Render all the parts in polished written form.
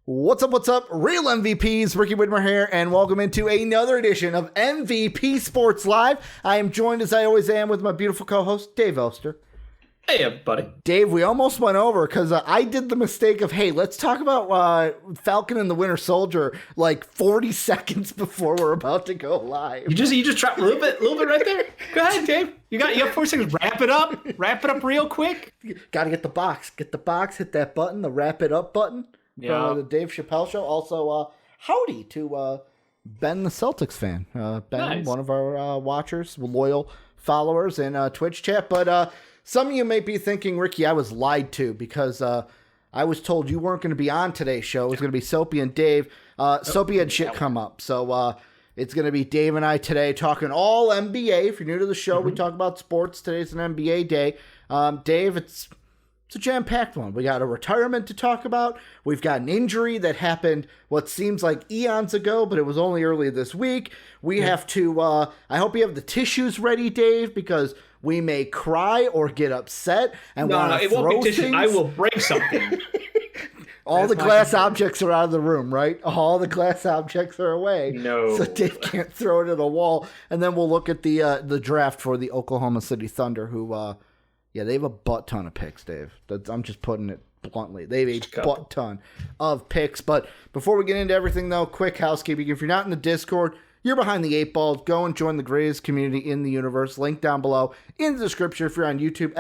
What's up, real MVPs? Ricky Widmer here, and welcome into another edition of MVP Sports Live. I am joined, as I always am, with my beautiful co-host, Dave Elster. Hey, everybody. Dave, we almost went over, because I did the mistake of, hey, let's talk about Falcon and the Winter Soldier, like 40 seconds before we're about to go live. You just dropped a little bit right there. Go ahead, Dave. You got 4 seconds. Wrap it up real quick. Gotta get the box, hit that button, the wrap it up button. Yeah. From the Dave Chappelle Show. Also, howdy to Ben, the Celtics fan. Ben, nice. One of our watchers, loyal followers in Twitch chat. But some of you may be thinking, Ricky, I was lied to because I was told you weren't going to be on today's show. It was going to be Soapy and Dave. Soapy had shit come up. So it's going to be Dave and I today talking all NBA. If you're new to the show, we talk about sports. Today's an NBA day. Dave, it's a jam-packed one. We got a retirement to talk about. We've got an injury that happened what seems like eons ago, but it was only early this week. We have to, I hope you have the tissues ready, Dave, because we may cry or get upset and want to throw won't be things. I will break something. All the glass objects are out of the room, right? All the glass objects are away. No. So Dave can't throw it at a wall. And then we'll look at the draft for the Oklahoma City Thunder, who... yeah, they have a butt ton of picks, Dave. I'm just putting it bluntly. They have a butt ton of picks. But before we get into everything, though, quick housekeeping. If you're not in the Discord, you're behind the 8 ball. Go and join the greatest community in the universe. Link down below in the description. If you're on YouTube,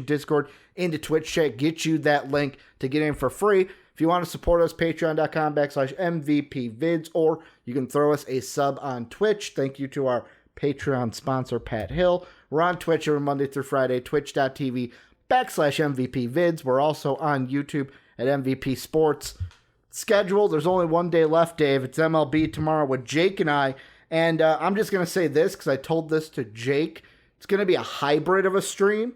!Discord into Twitch chat. Get you that link to get in for free. If you want to support us, patreon.com/MVPvids, or you can throw us a sub on Twitch. Thank you to our Patreon sponsor, Pat Hill. We're on Twitch every Monday through Friday, twitch.tv/MVPvids. We're also on YouTube at MVP Sports. Schedule, there's only one day left, Dave. It's MLB tomorrow with Jake and I. And I'm just going to say this because I told this to Jake. It's going to be a hybrid of a stream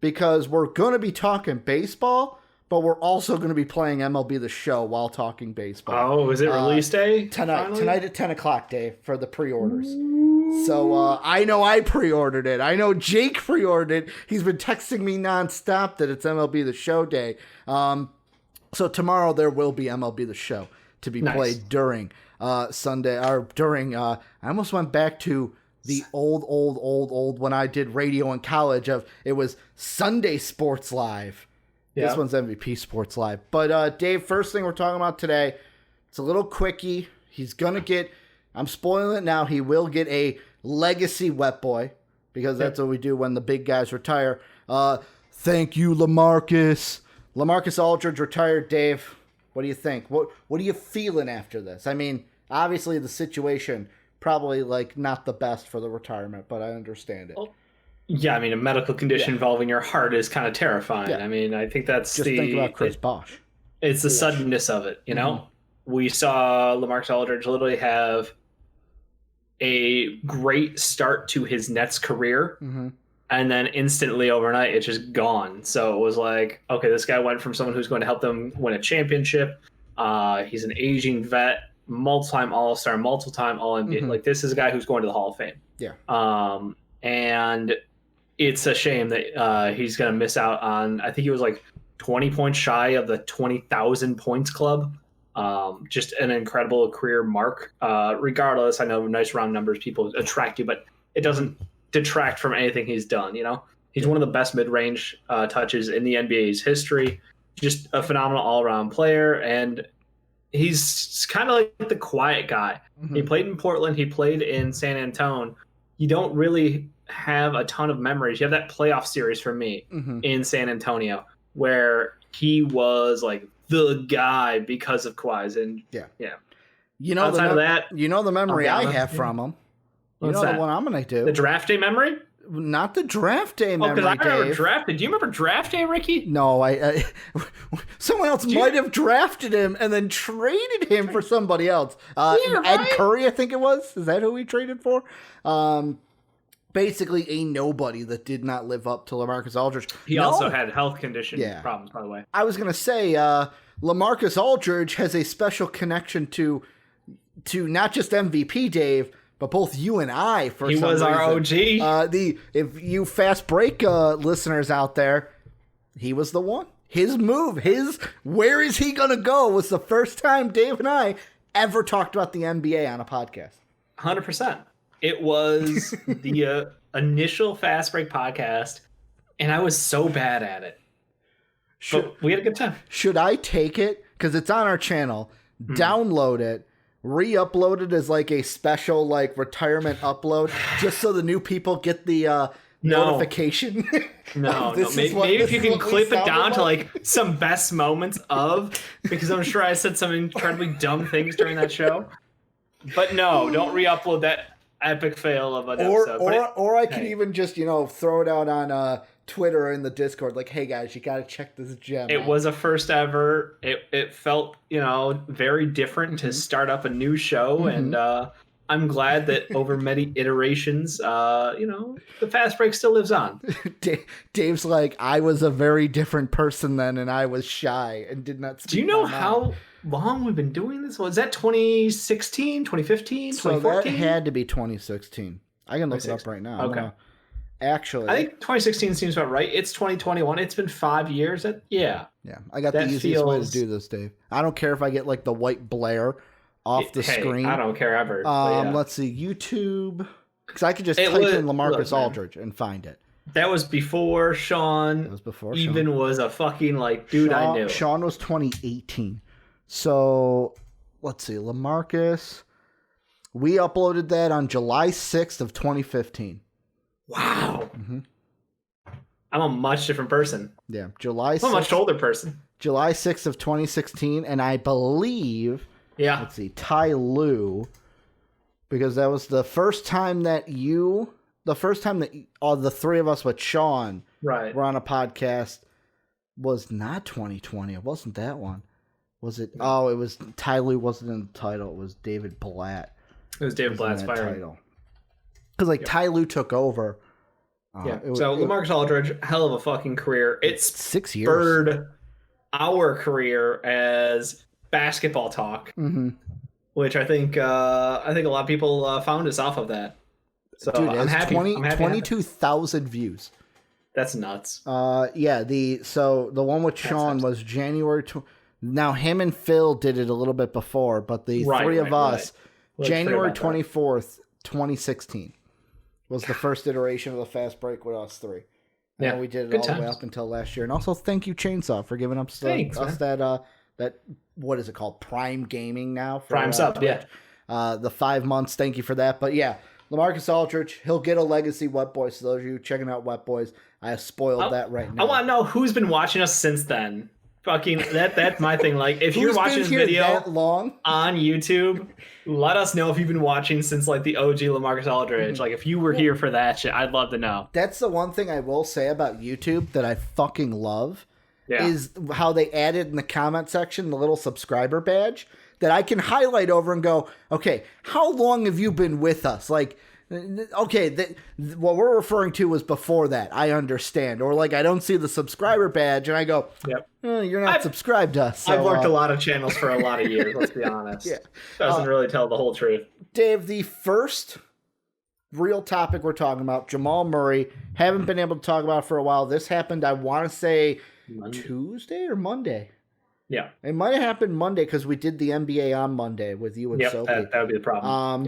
because we're going to be talking baseball, but we're also going to be playing MLB The Show while talking baseball. Oh, is it release day? Tonight at 10 o'clock, Dave, for the pre-orders. So I know I pre-ordered it. I know Jake pre-ordered it. He's been texting me nonstop that it's MLB The Show day. So tomorrow there will be MLB The Show to be played during Sunday, or during, I almost went back to the old when I did radio in college it was Sunday Sports Live. Yeah. This one's MVP Sports Live. But Dave, first thing we're talking about today, it's a little quickie. He's going to get, I'm spoiling it now, he will get a legacy wet boy because that's what we do when the big guys retire. Thank you, LaMarcus. LaMarcus Aldridge retired, Dave. What do you think? What are you feeling after this? I mean, obviously the situation probably like not the best for the retirement, but I understand it. Yeah, I mean, a medical condition involving your heart is kind of terrifying. Yeah. I mean, I think that's just think about Chris Bosh. It's the suddenness of it, you know? We saw LaMarcus Aldridge literally have a great start to his Nets career, and then instantly overnight, it's just gone. So it was like, okay, this guy went from someone who's going to help them win a championship. He's an aging vet, multiple-time All-Star, multiple-time All-NBA. Like, this is a guy who's going to the Hall of Fame. Yeah. And it's a shame that he's going to miss out on, I think he was like 20 points shy of the 20,000 points club. Just an incredible career mark. Regardless, I know nice round numbers people attract you, but it doesn't detract from anything he's done. You know, he's one of the best mid-range touches in the NBA's history. Just a phenomenal all-around player, and he's kind of like the quiet guy. He played in Portland. He played in San Antonio. You don't really have a ton of memories. You have that playoff series for me in San Antonio where he was like the guy because of Kawhi's, and you know, outside of that, you know the memory I have from him. You know the one I'm gonna do. The draft day memory? Not the draft day memory, because I remember Dave. draft day. Do you remember draft day, Ricky? No, I someone else might have drafted him and then traded him for somebody else. Ed Curry, I think it was. Is that who he traded for? Basically a nobody that did not live up to LaMarcus Aldridge. He also had health condition problems, by the way. I was going to say, LaMarcus Aldridge has a special connection to not just MVP, Dave, but both you and I, for he some was reason. our OG. If you fast break listeners out there, he was the one. His move, where is he going to go was the first time Dave and I ever talked about the NBA on a podcast. 100%. It was the initial Fast Break podcast, and I was so bad at it. But we had a good time. Should I take it? Because it's on our channel. Download it. Re-upload it as like a special like retirement upload, just so the new people get the notification. No. Maybe if you can clip it down to like some best moments of, because I'm sure I said some incredibly dumb things during that show. But no, don't re-upload that epic fail of an episode. Or I could even just throw it out on Twitter or in the Discord, like, hey guys, you got to check this gem. It was a first ever. It felt very different to start up a new show, and I'm glad that over many iterations, the Fast Break still lives on. Dave's like, I was a very different person then, and I was shy and did not speak. Do you know how long we've been doing this? Was that 2016, 2015, 2014? So that had to be 2016. I can look it up right now. Okay. Actually, I think 2016 seems about right. It's 2021. It's been 5 years. Yeah, I got the easiest way to do this, Dave. I don't care if I get like the white blare off the screen. I don't care ever. Let's see, YouTube, because I could just type in LaMarcus Aldridge and find it. That was before Sean. That was before even Sean was a fucking dude I knew. Sean was 2018. So let's see, LaMarcus. We uploaded that on July 6th of 2015. Wow. I'm a much different person. Yeah, July 6th. I'm a much older person. July 6th of 2016, and I believe, let's see, Ty Lue, because that was the first time that the three of us with Sean were on a podcast was not 2020. It wasn't that one. Was it? Oh, it was, Ty Lue wasn't in the title. It was David Blatt. It was David Blatt's title. Because Ty Lue took over. LaMarcus Aldridge, hell of a fucking career. It's 6 years. Spurred our career as basketball talk, which I think a lot of people found us off of that. So dude, I'm happy. 22,000 views. That's nuts. The one with Sean was January. Now him and Phil did it a little bit before, but the three of us, January 24th, 2016. Was the first iteration of the Fast Break with us three. And we did it all the way up until last year. And also thank you, Chainsaw, for giving us that what is it called? Prime Gaming now. Prime sub, the 5 months. Thank you for that. But yeah, LaMarcus Aldridge, he'll get a legacy Wet Boys. So those of you checking out Wet Boys, I have spoiled that right now. I want to know who's been watching us since then. Fucking that's my thing. Like, if you're watching this video that long on YouTube, let us know if you've been watching since like the OG LaMarcus Aldridge. Like, if you were here for that shit, I'd love to know. That's the one thing I will say about YouTube that I fucking love is how they added in the comment section the little subscriber badge that I can highlight over and go, okay, how long have you been with us? Like, okay, what we're referring to was before that. I understand. Or like, I don't see the subscriber badge and I go, you're not subscribed to us. So, I've worked a lot of channels for a lot of years, let's be honest. Doesn't really tell the whole truth. Dave, the first real topic we're talking about, Jamal Murray, haven't been able to talk about it for a while. This happened, I want to say, Tuesday or Monday. Yeah. It might have happened Monday because we did the NBA on Monday with you and Sophie. That would be the problem.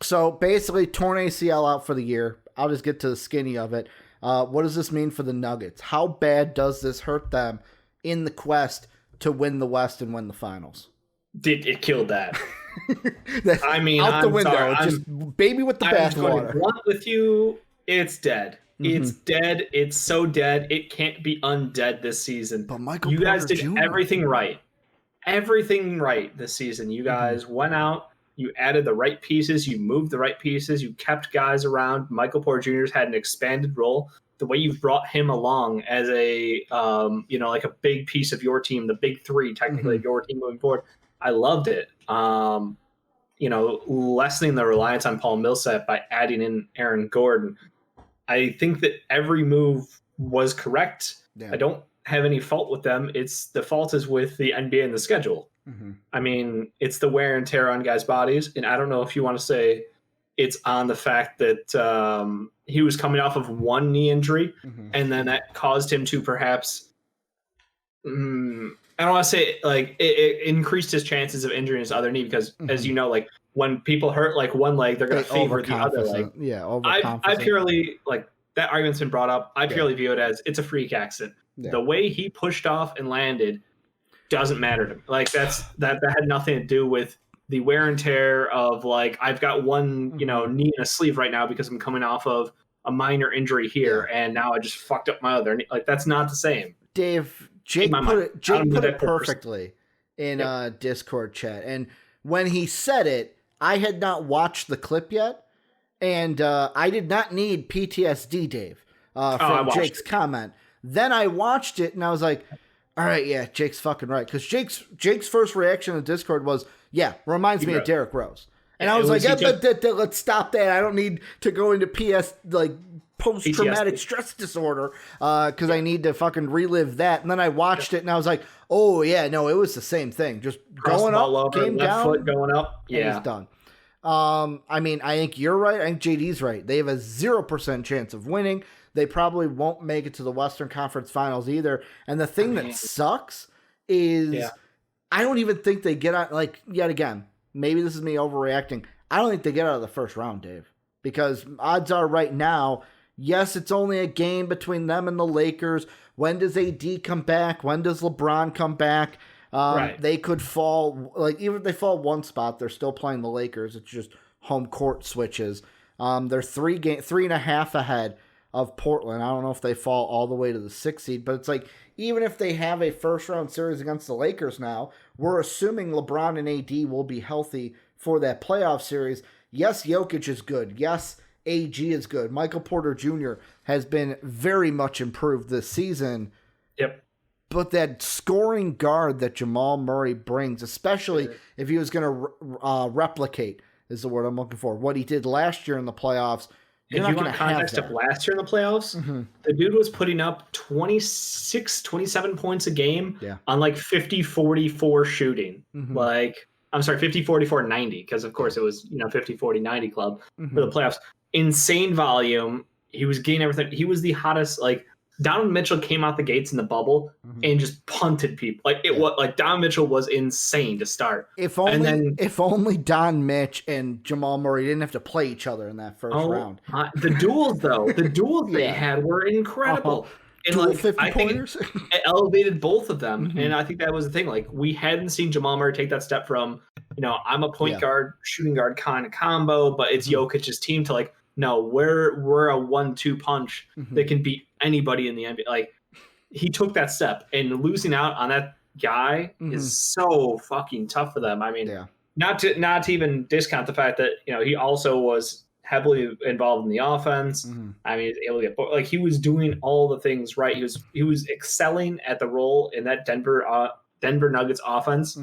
So basically, torn ACL out for the year. I'll just get to the skinny of it. What does this mean for the Nuggets? How bad does this hurt them in the quest to win the West and win the finals? It killed that. I mean, out the window. Sorry. Just baby with the bathwater. I'm blunt with you. It's dead. It's dead. It's so dead. It can't be undead this season. But Michael, you guys did everything right. Everything right this season. You guys went out. You added the right pieces. You moved the right pieces. You kept guys around. Michael Porter Jr.'s had an expanded role. The way you brought him along as a, like a big piece of your team, the big three, technically, of your team moving forward. I loved it. Lessening the reliance on Paul Millsap by adding in Aaron Gordon. I think that every move was correct. Yeah. I don't have any fault with them. The fault is with the NBA and the schedule. I mean, it's the wear and tear on guys' bodies. And I don't know if you want to say it's on the fact that he was coming off of one knee injury and then that caused him to perhaps I don't want to say like it increased his chances of injuring his other knee because, as you know, like when people hurt like one leg, they're going to favor the other leg. Yeah, I overconfident. purely like that argument's been brought up. I Yeah. purely view it as it's a freak accident. Yeah. The way he pushed off and landed doesn't matter to me. Like that had nothing to do with the wear and tear of like I've got one knee and a sleeve right now because I'm coming off of a minor injury here, and now I just fucked up my other knee. Like that's not the same. Dave, Jake put it perfectly in Discord chat, and when he said it, I had not watched the clip yet, and I did not need PTSD, Dave, from Jake's comment. Then I watched it, and I was like, all right, yeah, Jake's fucking right. Because Jake's first reaction in Discord was, yeah, reminds me of Derrick Rose. And I was like, let's stop that. I don't need to go into post-traumatic stress disorder because I need to fucking relive that. And then I watched it, and I was like, oh, yeah, no, it was the same thing. Just going up, came down. Foot going up. Yeah. And he's done. I mean, I think you're right. I think JD's right. They have a 0% chance of winning. They probably won't make it to the Western Conference Finals either. And the thing that sucks is I don't even think they get out, like, yet again, maybe this is me overreacting. I don't think they get out of the first round, Dave. Because odds are right now, yes, it's only a game between them and the Lakers. When does AD come back? When does LeBron come back? They could fall, like, even if they fall one spot, they're still playing the Lakers. It's just home court switches. They're 3.5 ahead of Portland. I don't know if they fall all the way to the 6th seed, but it's like, even if they have a first round series against the Lakers now, we're assuming LeBron and AD will be healthy for that playoff series. Yes, Jokic is good. Yes, AG is good. Michael Porter Jr. has been very much improved this season. Yep. But that scoring guard that Jamal Murray brings, especially if he was going to replicate, is the word I'm looking for, what he did last year in the playoffs. If you want context of last year in the playoffs, the dude was putting up 26, 27 points a game on like 50-44 shooting. Like, I'm sorry, 50-44-90, because of course it was, 50-40-90 club for the playoffs. Insane volume. He was getting everything. He was the hottest. Like, Donovan Mitchell came out the gates in the bubble and just punted people. Like Donovan Mitchell was insane to start. If only Don Mitch and Jamal Murray didn't have to play each other in that first round. The duels though, they had were incredible. And Dual like 50 I think pointers. it elevated both of them, and I think that was the thing. Like we hadn't seen Jamal Murray take that step from I'm a point guard, shooting guard kind of combo, but it's Jokic's team to like. No, we're a 1-2 punch that can beat anybody in the NBA. Like he took that step, and losing out on that guy is so fucking tough for them. I mean, not to even discount the fact that he also was heavily involved in the offense. I mean, he was able to get he was doing all the things right. He was excelling at the role in that Denver Nuggets offense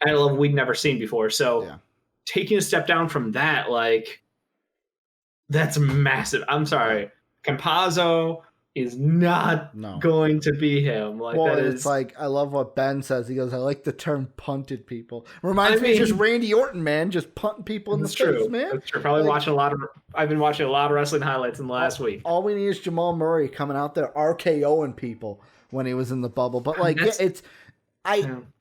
at a level we'd never seen before. So taking a step down from that, like. That's massive. I'm sorry. Campazzo is not going to be him. Like it's like I love what Ben says. He goes, "I like the term punted people." Reminds me of just Randy Orton, man, just punting people in the face, man. That's true. Probably I've been watching a lot of wrestling highlights in the last week. All we need is Jamal Murray coming out there RKOing people when he was in the bubble. But like,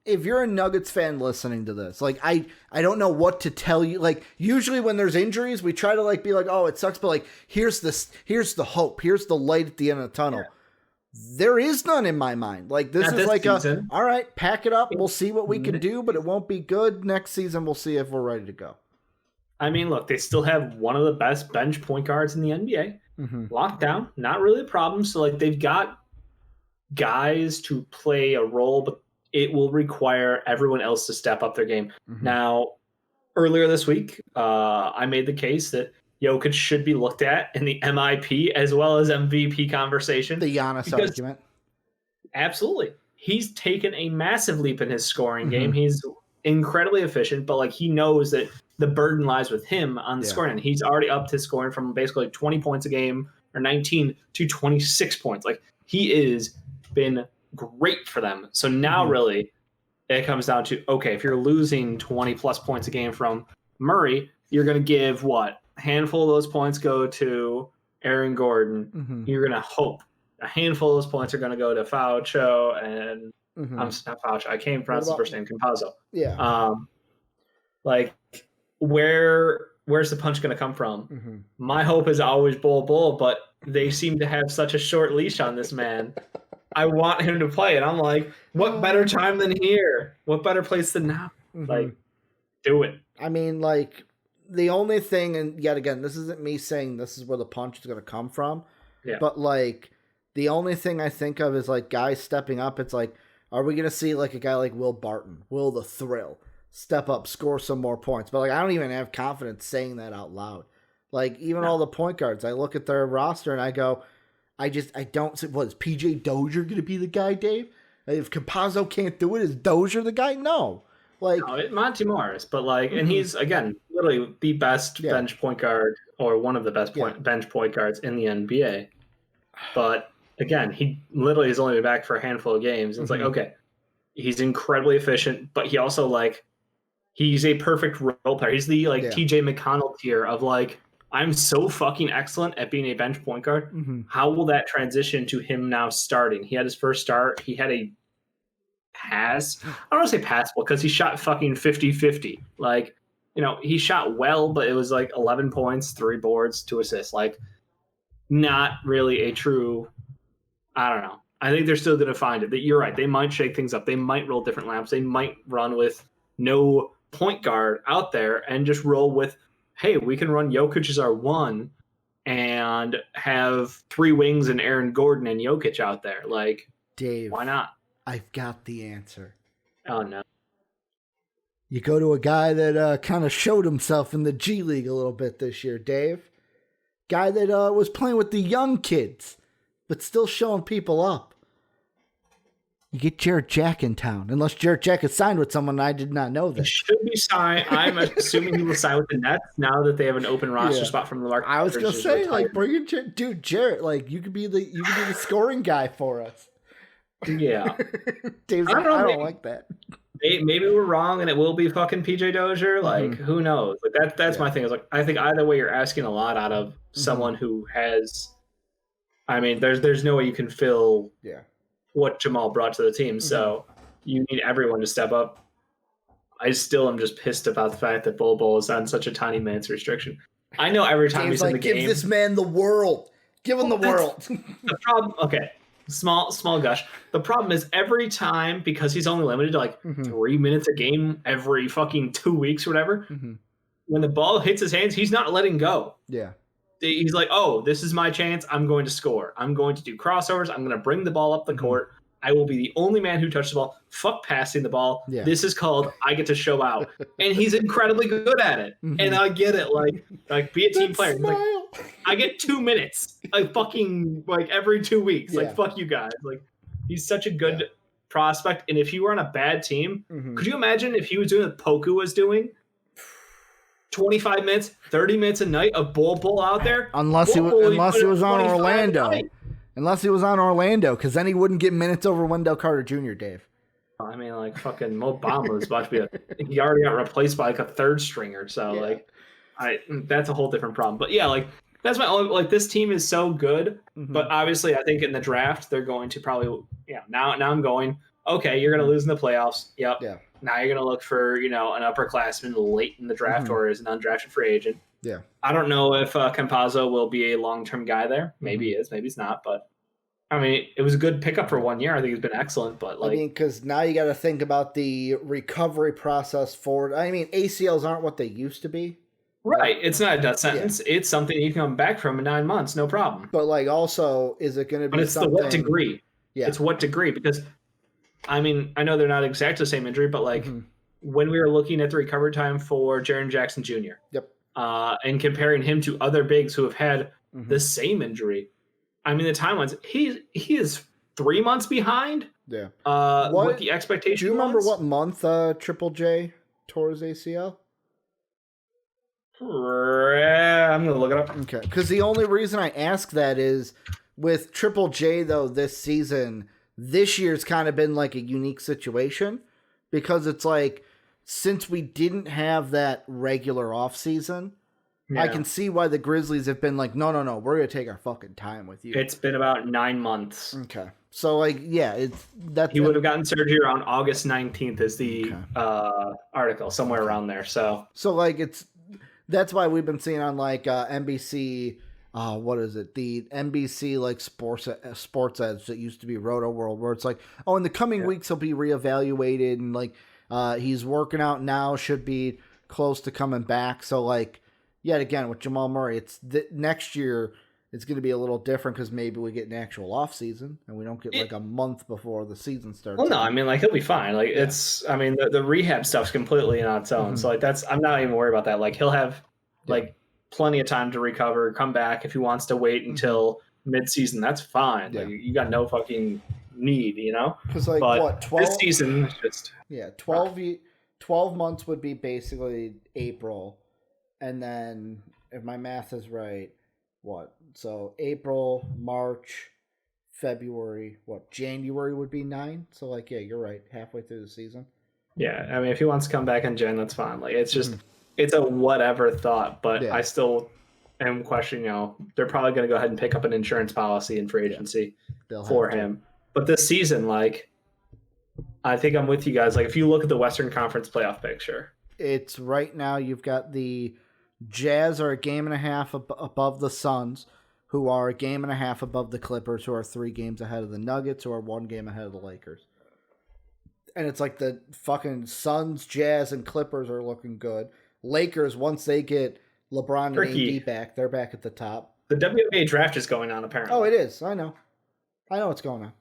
if you're a Nuggets fan listening to this, like I don't know what to tell you. Like usually when there's injuries, we try to like be like, oh, it sucks, but like here's the hope, here's the light at the end of the tunnel. There is none in my mind. Like this is like season. All right, pack it up. We'll see what we can do, but it won't be good. Next season we'll see if we're ready to go. I mean, look, they still have one of the best bench point guards in the NBA. Locked down, not really a problem. So like they've got guys to play a role, but it will require everyone else to step up their game. Now, earlier this week, I made the case that Jokic should be looked at in the MIP as well as MVP conversation. The Giannis argument. Absolutely. He's taken a massive leap in his scoring game. He's incredibly efficient, but like he knows that the burden lies with him on the scoring end. He's already upped his scoring from basically 20 points a game or 19 to 26 points. Like he is been great for them. So now really it comes down to, okay, if you're losing 20 plus points a game from Murray, you're going to give what? A handful of those points go to Aaron Gordon. You're going to hope a handful of those points are going to go to Faucho and Mm-hmm. I'm not Fauci. I can't pronounce his first name. Campazzo. Yeah. Like, where's the punch going to come from? Mm-hmm. My hope is always Bull, but they seem to have such a short leash on this man. I want him to play, and I'm like, what better time than here? What better place than now? Mm-hmm. Like, do it. I mean, like, the only thing, and yet again, this isn't me saying this is where the punch is going to come from, but, like, the only thing I think of is, like, guys stepping up. It's like, are we going to see, like, a guy like Will Barton, Will the Thrill, step up, score some more points? But, like, I don't even have confidence saying that out loud. Like, even all the point guards, I look at their roster and I go, I don't see, what, is PJ Dozier going to be the guy, Dave? If Campazzo can't do it, is Dozier the guy? No. Like, no, Monty Morris, but like, and he's, again, literally the best bench point guard, or one of the best bench point guards in the NBA. But again, he literally has only been back for a handful of games. It's like, okay, he's incredibly efficient, but he also, like, he's a perfect role player. He's the, like, TJ McConnell tier of, like, I'm so fucking excellent at being a bench point guard. How will that transition to him now starting? He had his first start. He had a pass. I don't want to say passable because he shot fucking 50-50. Like, you know, he shot well, but it was like 11 points, 3 boards, 2 assists. Like, not really a true, I don't know. I think they're still going to find it. That you're right. They might shake things up. They might roll different laps. They might run with no point guard out there and just roll with, hey, we can run Jokic as our 1 and have 3 wings and Aaron Gordon and Jokic out there. Like, Dave, why not? I've got the answer. Oh, no. You go to a guy that kind of showed himself in the G League a little bit this year, Dave. Guy that was playing with the young kids, but still showing people up. You get Jarrett Jack in town, unless Jarrett Jack is signed with someone. I did not know this. He should be signed. I'm assuming he will sign with the Nets now that they have an open roster spot from LaMarcus. I was gonna say, like, bring in Jarrett. Like, you could be the scoring guy for us. Yeah, Dave's like, I don't like that. Maybe we're wrong, and it will be fucking PJ Dozier. Like, who knows? Like, that's my thing. Is like, I think either way, you're asking a lot out of someone who has. I mean, there's no way you can fill what Jamal brought to the team. So you need everyone to step up. I still am just pissed about the fact that Bol is on such a tiny minutes restriction. I know every time he's in the game, give this man the world. Give him the world. The problem. Okay. Small gush. The problem is every time, because he's only limited to like 3 minutes a game every fucking 2 weeks or whatever, when the ball hits his hands, he's not letting go. Yeah. He's like, oh, this is my chance. I'm going to score. I'm going to do crossovers. I'm going to bring the ball up the court. I will be the only man who touches the ball. Fuck passing the ball. Yeah. This is called I get to show out. And he's incredibly good at it. And I get it. Like be a team player. Like, I get 2 minutes. Like fucking like every 2 weeks. Like fuck you guys. Like he's such a good prospect. And if he were on a bad team, could you imagine if he was doing what Poku was doing? 25 minutes, 30 minutes a night of bull out there. Unless he was on Orlando. Unless he was on Orlando, because then he wouldn't get minutes over Wendell Carter Jr., Dave. I mean, like, fucking Mo Bamba is about to be he already got replaced by, like, a third stringer. So, that's a whole different problem. But, yeah, like, that's my only, like, this team is so good. But, obviously, I think in the draft, they're going to probably, now I'm going, okay, you're going to lose in the playoffs. Yep. Yeah. Now you're going to look for, an upperclassman late in the draft or as an undrafted free agent. Yeah. I don't know if Campazzo will be a long-term guy there. Maybe he is. Maybe he's not. But, I mean, it was a good pickup for 1 year. I think he's been excellent. But like, I mean, because now you got to think about the recovery process forward. I mean, ACLs aren't what they used to be. Right. It's not a death sentence. Yeah. It's something you can come back from in 9 months. No problem. But, like, also, is it going to be But it's something... the what degree. Yeah. It's what degree. Because, I mean, I know they're not exactly the same injury, but, like, when we were looking at the recovery time for Jaren Jackson Jr., and comparing him to other bigs who have had the same injury. I mean, the timelines, he is 3 months behind. Yeah. What the expectation Do you remember what month Triple J tore his ACL? I'm going to look it up. Okay. Because the only reason I ask that is with Triple J, though, this season, this year's kind of been like a unique situation because it's like, since we didn't have that regular offseason, I can see why the Grizzlies have been like, no, we're going to take our fucking time with you. It's been about 9 months. Okay. So like, yeah, he would have gotten surgery around August 19th is the article, somewhere around there. So like that's why we've been seeing on like NBC. What is it? The NBC like sports ads that used to be Roto World, where it's like, oh, in the coming weeks he'll be reevaluated, and like he's working out now, should be close to coming back. So like, yet again with Jamal Murray, it's next year. It's going to be a little different because maybe we get an actual off season and we don't get like a month before the season starts. Well, no, I mean, like he'll be fine. Like it's, I mean, the rehab stuff's completely on its own. So like I'm not even worried about that. Like he'll have like plenty of time to recover, come back if he wants to wait until mid-season. That's fine. Like you got no fucking need, you know. Because like but what 12 this season is just 12 months would be basically April, and then if my math is right. So April, March, February, January would be 9. So like, yeah, you're right. Halfway through the season. Yeah. I mean, if he wants to come back in Jan, that's fine. Like it's just, it's a whatever thought, but I still am questioning, they're probably going to go ahead and pick up an insurance policy in free agency for him. But this season, like, I think I'm with you guys. Like if you look at the Western Conference playoff picture, it's right now you've got the Jazz are a game and a half above the Suns, who are a game and a half above the Clippers, who are 3 games ahead of the Nuggets, who are 1 game ahead of the Lakers. And it's like the fucking Suns, Jazz, and Clippers are looking good. Lakers, once they get LeBron and AD back, they're back at the top. The WNBA draft is going on, apparently. Oh, it is. I know what's going on.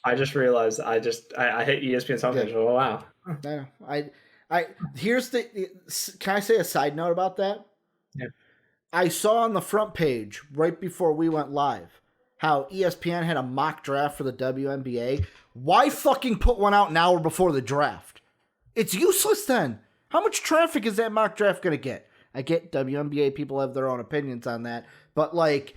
I just realized I hit ESPN something. Oh, wow. I know. Here's can I say a side note about that? Yeah. I saw on the front page right before we went live how ESPN had a mock draft for the WNBA. Why fucking put one out an hour before the draft? It's useless then. How much traffic is that mock draft going to get? I get WNBA people have their own opinions on that, but like,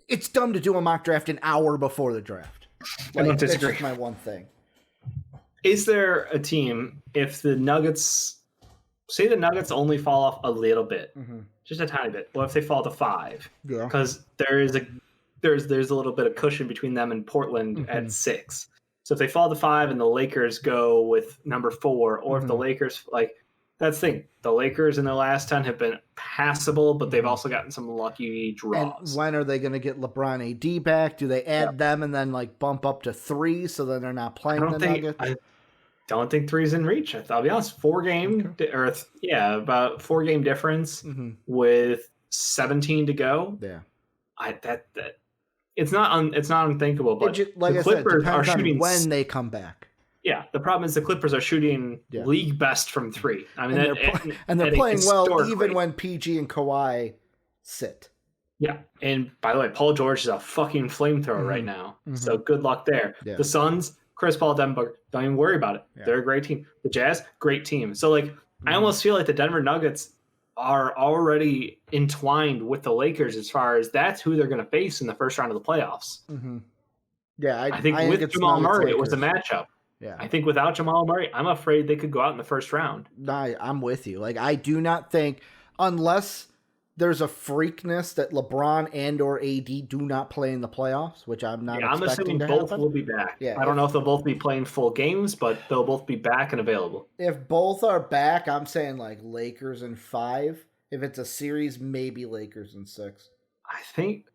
it's dumb to do a mock draft an hour before the draft. Like, I don't disagree. That's just my one thing. Is there a team, if the Nuggets... Say the Nuggets only fall off a little bit, just a tiny bit. Well, if they fall to 5, because there's a little bit of cushion between them and Portland at 6. So if they fall to 5 and the Lakers go with number 4, or if the Lakers that's the thing. The Lakers in their last 10 have been passable, but they've also gotten some lucky draws. And when are they going to get LeBron AD back? Do they add them and then bump up to 3 so then they're not playing the Nuggets? I don't think 3's in reach. I'll be honest. 4 game about 4 game difference with 17 to go. Yeah, it's not unthinkable. But like the Clippers are shooting when they come back. Yeah, the problem is the Clippers are shooting league best from 3. I mean, they're playing well even when PG and Kawhi sit. Yeah, and by the way, Paul George is a fucking flamethrower right now. So good luck there. Yeah. The Suns. Chris Paul, Denver, don't even worry about it. Yeah. They're a great team. The Jazz, great team. So, like, I almost feel like the Denver Nuggets are already entwined with the Lakers as far as that's who they're going to face in the first round of the playoffs. Yeah, I think with Jamal Murray, it was a matchup. Yeah, I think without Jamal Murray, I'm afraid they could go out in the first round. I'm with you. Like, I do not think, unless there's a freakness that LeBron and or AD do not play in the playoffs, which I'm not expecting to happen. I'm assuming both will be back. Yeah, I don't know if they'll both be playing full games, but they'll both be back and available. If both are back, I'm saying like Lakers in 5. If it's a series, maybe Lakers in 6. I think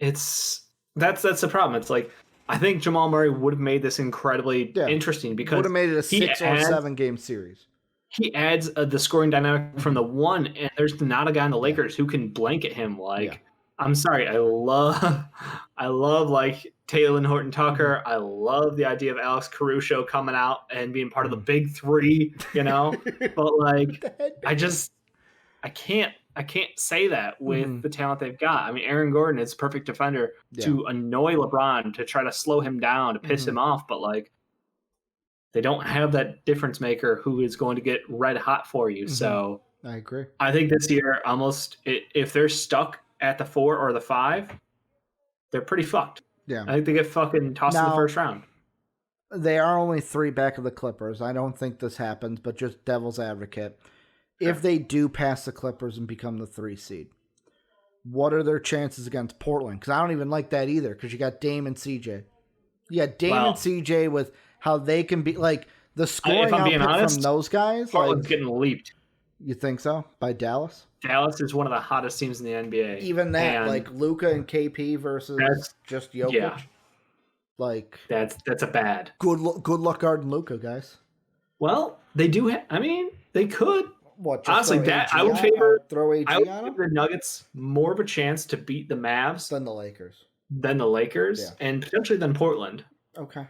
that's the problem. It's like, I think Jamal Murray would have made this incredibly interesting because would have made it a 6 or 7 game series. He adds the scoring dynamic from the 1, and there's not a guy in the Lakers who can blanket him. Like, I'm sorry, I love like Taylor Horton Tucker. I love the idea of Alex Caruso coming out and being part of the big 3, But like, I can't say that with the talent they've got. I mean, Aaron Gordon is a perfect defender to annoy LeBron, to try to slow him down, to piss him off, but like, they don't have that difference maker who is going to get red hot for you. So I agree. I think this year, if they're stuck at the 4 or the 5, they're pretty fucked. Yeah. I think they get fucking tossed in the first round. They are only 3 back of the Clippers. I don't think this happens, but just devil's advocate. If they do pass the Clippers and become the 3 seed, what are their chances against Portland? Because I don't even like that either, because you got Dame and CJ. Yeah, Dame and CJ with how they can be like the scoring if I'm being output honest, from those guys. Portland's Like, getting leaped. you think so? By Dallas? Dallas is one of the hottest teams in the NBA. Even that, and like Luka and KP versus just Jokic. Yeah. Like that's a bad. Good luck guarding Luka, guys. Well, they do. They could. What? Honestly, I would throw AG give on them the Nuggets more of a chance to beat the Mavs than the Lakers, and potentially than Portland. Okay.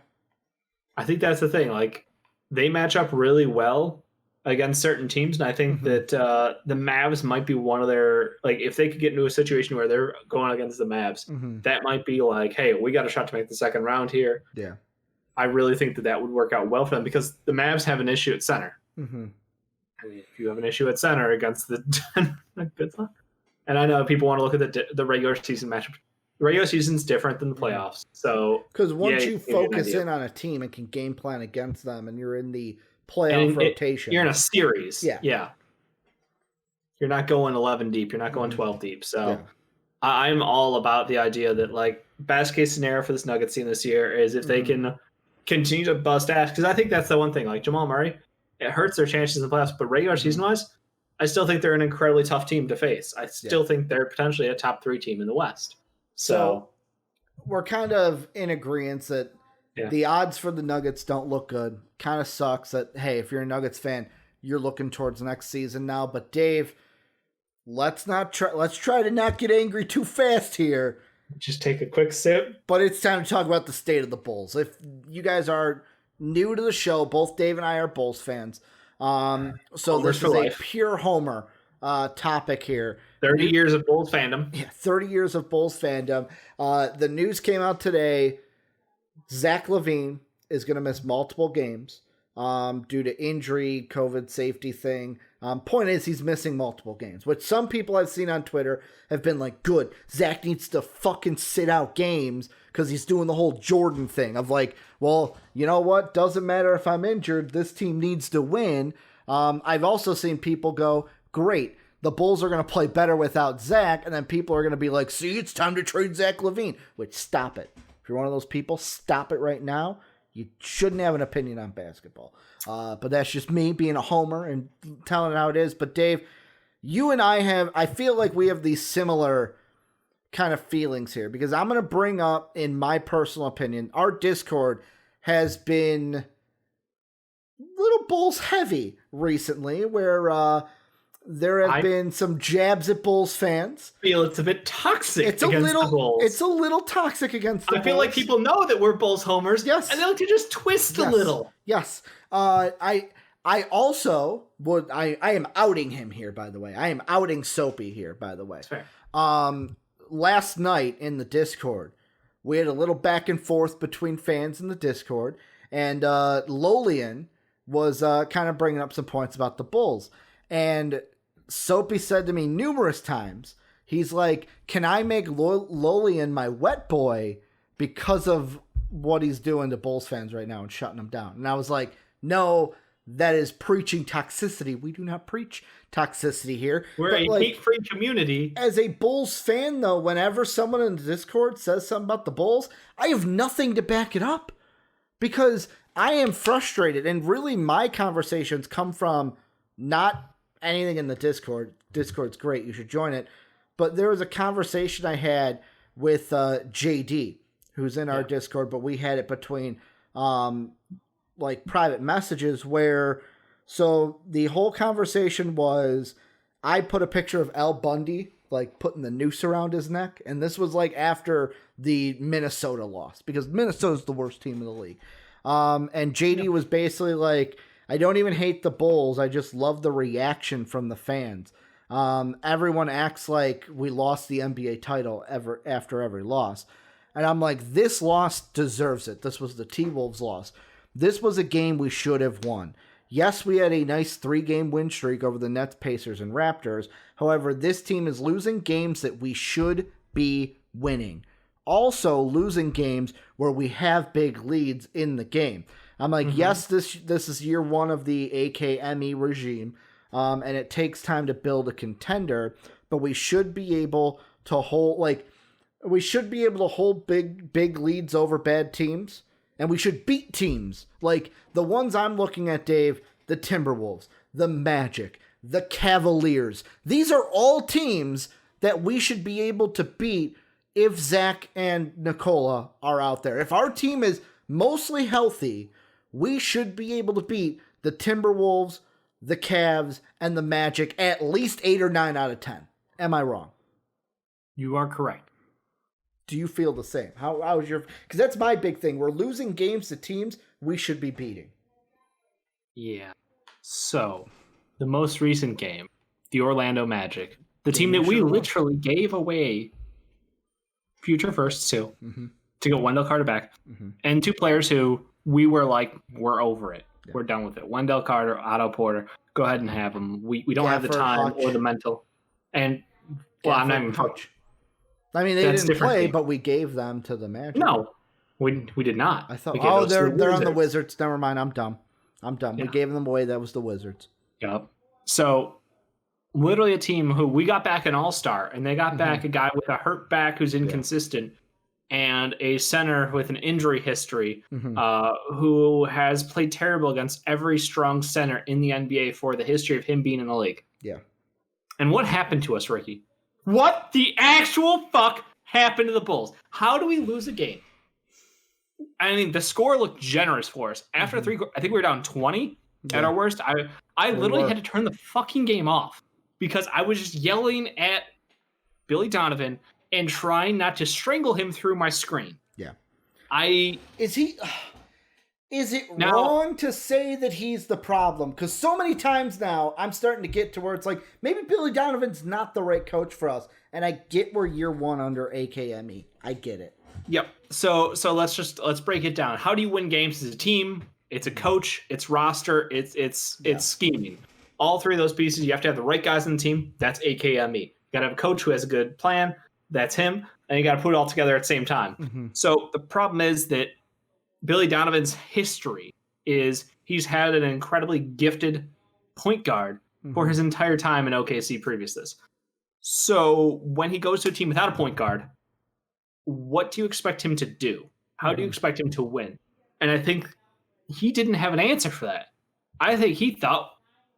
I think that's the thing. Like, they match up really well against certain teams, and I think that the Mavs might be one of their, like, if they could get into a situation where they're going against the Mavs, that might be like, hey, we got a shot to make the second round here. Yeah. I really think that would work out well for them because the Mavs have an issue at center. I mean, if you have an issue at center against the good luck. And I know people want to look at the regular season matchup. The regular season's different than the playoffs. So because once you focus in on a team and can game plan against them, and you're in the playoff rotation, you're in a series. Yeah. You're not going 11 deep. You're not going 12 deep. So I'm all about the idea that, like, best case scenario for this Nuggets team this year is if they can continue to bust ass. Because I think that's the one thing. Like, Jamal Murray, it hurts their chances in the playoffs. But regular season-wise, I still think they're an incredibly tough team to face. I still think they're potentially a top 3 team in the West. So we're kind of in agreement that the odds for the Nuggets don't look good. Kind of sucks that, hey, if you're a Nuggets fan, you're looking towards next season now. But Dave, let's try to not get angry too fast here. Just take a quick sip. But it's time to talk about the state of the Bulls. If you guys are new to the show, both Dave and I are Bulls fans. So this is a pure homer topic here. 30 years of Bulls fandom. Yeah, 30 years of Bulls fandom. The news came out today. Zach LaVine is going to miss multiple games due to injury, COVID safety thing. Point is, he's missing multiple games, which some people I've seen on Twitter have been like, good, Zach needs to fucking sit out games because he's doing the whole Jordan thing of like, well, you know what? Doesn't matter if I'm injured. This team needs to win. I've also seen people go, great, the Bulls are going to play better without Zach, and then people are going to be like, see, it's time to trade Zach LaVine. Which, stop it. If you're one of those people, stop it right now. You shouldn't have an opinion on basketball. But that's just me being a homer and telling it how it is. But Dave, you and I feel like we have these similar kind of feelings here, because I'm going to bring up, in my personal opinion, our Discord has been little Bulls heavy recently, where there have been some jabs at Bulls fans. I feel it's a bit toxic against the Bulls. It's a little toxic against the Bulls. I feel like people know that we're Bulls homers. Yes. And they like to just twist a little. Yes. I also would, I am outing him here, by the way. I am outing Soapy here, by the way. That's fair. Last night in the Discord, we had a little back and forth between fans in the Discord, and Lolian was kind of bringing up some points about the Bulls. And Soapy said to me numerous times, he's like, can I make Lolian my wet boy because of what he's doing to Bulls fans right now and shutting them down? And I was like, no, that is preaching toxicity. We do not preach toxicity here. We're a hate-free community. As a Bulls fan, though, whenever someone in the Discord says something about the Bulls, I have nothing to back it up, because I am frustrated. And really, my conversations come from not anything in the Discord. Discord's great. You should join it. But there was a conversation I had with JD, who's in our Discord, but we had it between like private messages where, so the whole conversation was, I put a picture of Al Bundy, like putting the noose around his neck. And this was like after the Minnesota loss, because Minnesota's the worst team in the league. And JD was basically like, I don't even hate the Bulls. I just love the reaction from the fans. Everyone acts like we lost the NBA title after every loss. And I'm like, this loss deserves it. This was the T-Wolves loss. This was a game we should have won. Yes, we had a nice 3-game win streak over the Nets, Pacers, and Raptors. However, this team is losing games that we should be winning. Also losing games where we have big leads in the game. I'm like, yes, this is year one of the AKME regime, and it takes time to build a contender, but we should be able to hold big leads over bad teams. And we should beat teams like the ones I'm looking at, Dave, the Timberwolves, the Magic, the Cavaliers. These are all teams that we should be able to beat if Zach and Nikola are out there. If our team is mostly healthy, we should be able to beat the Timberwolves, the Cavs, and the Magic at least 8 or 9 out of 10. Am I wrong? You are correct. Do you feel the same? How is your... Because that's my big thing. We're losing games to teams we should be beating. Yeah. So, the most recent game, the Orlando Magic, the team that we literally gave away future firsts to get Wendell Carter back, and 2 players who we were like, we're over it. Yeah. We're done with it. Wendell Carter, Otto Porter, go ahead and have them. We don't have the time or the mental. And, well, I'm not even coach. I mean, they didn't play, but we gave them to the Magic. No, we did not. I thought, they're on the Wizards. Never mind, I'm dumb. Yeah. We gave them away. That was the Wizards. Yep. So, literally a team who we got back an all-star, and they got back a guy with a hurt back who's inconsistent, and a center with an injury history who has played terrible against every strong center in the NBA for the history of him being in the league. Yeah. And what happened to us, Ricky? What the actual fuck happened to the Bulls? How do we lose a game? I mean, the score looked generous for us. After 3, I think we were down 20 at our worst. I literally had to turn the fucking game off because I was just yelling at Billy Donovan and trying not to strangle him through my screen. Yeah. Is it wrong to say that he's the problem? Because so many times now, I'm starting to get to where it's like, maybe Billy Donovan's not the right coach for us. And I get we're year 1 under AKME. I get it. Yep. So let's break it down. How do you win games as a team? It's a coach, it's roster, it's scheming. All 3 of those pieces, you have to have the right guys on the team. That's AKME. You got to have a coach who has a good plan. That's him. And you got to put it all together at the same time. So the problem is that Billy Donovan's history is he's had an incredibly gifted point guard for his entire time in OKC previous to this. So when he goes to a team without a point guard, what do you expect him to do? How do you expect him to win? And I think he didn't have an answer for that. I think he thought,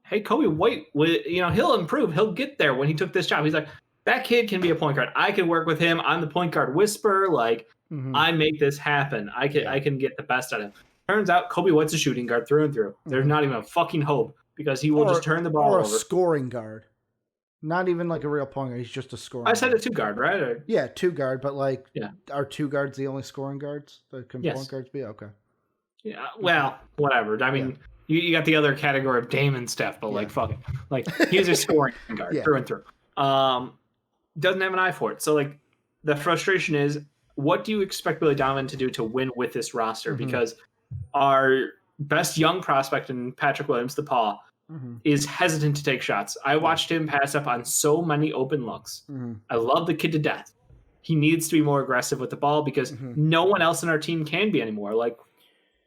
hey, Kobe White, he'll improve. He'll get there when he took this job. He's like, that kid can be a point guard. I can work with him. I'm the point guard whisperer. Like, I make this happen. I can get the best out of him. Turns out Kobe White's a shooting guard through and through. There's not even a fucking hope because he will just turn the ball over. Or a scoring guard. Not even like a real point guard. He's just a scoring guard. I said a 2 guard, right? Yeah, 2 guard. But are 2 guards the only scoring guards? Can point guards be? Okay. Yeah, well, whatever. I mean, you got the other category of Dame and Steph, but like, fuck it. Like, he's a scoring guard through and through. Doesn't have an eye for it. So, like, the frustration is, what do you expect Billy Donovan to do to win with this roster? Because our best young prospect in Patrick Williams, the Paw, is hesitant to take shots. I watched him pass up on so many open looks. I love the kid to death. He needs to be more aggressive with the ball because no one else in our team can be anymore. Like,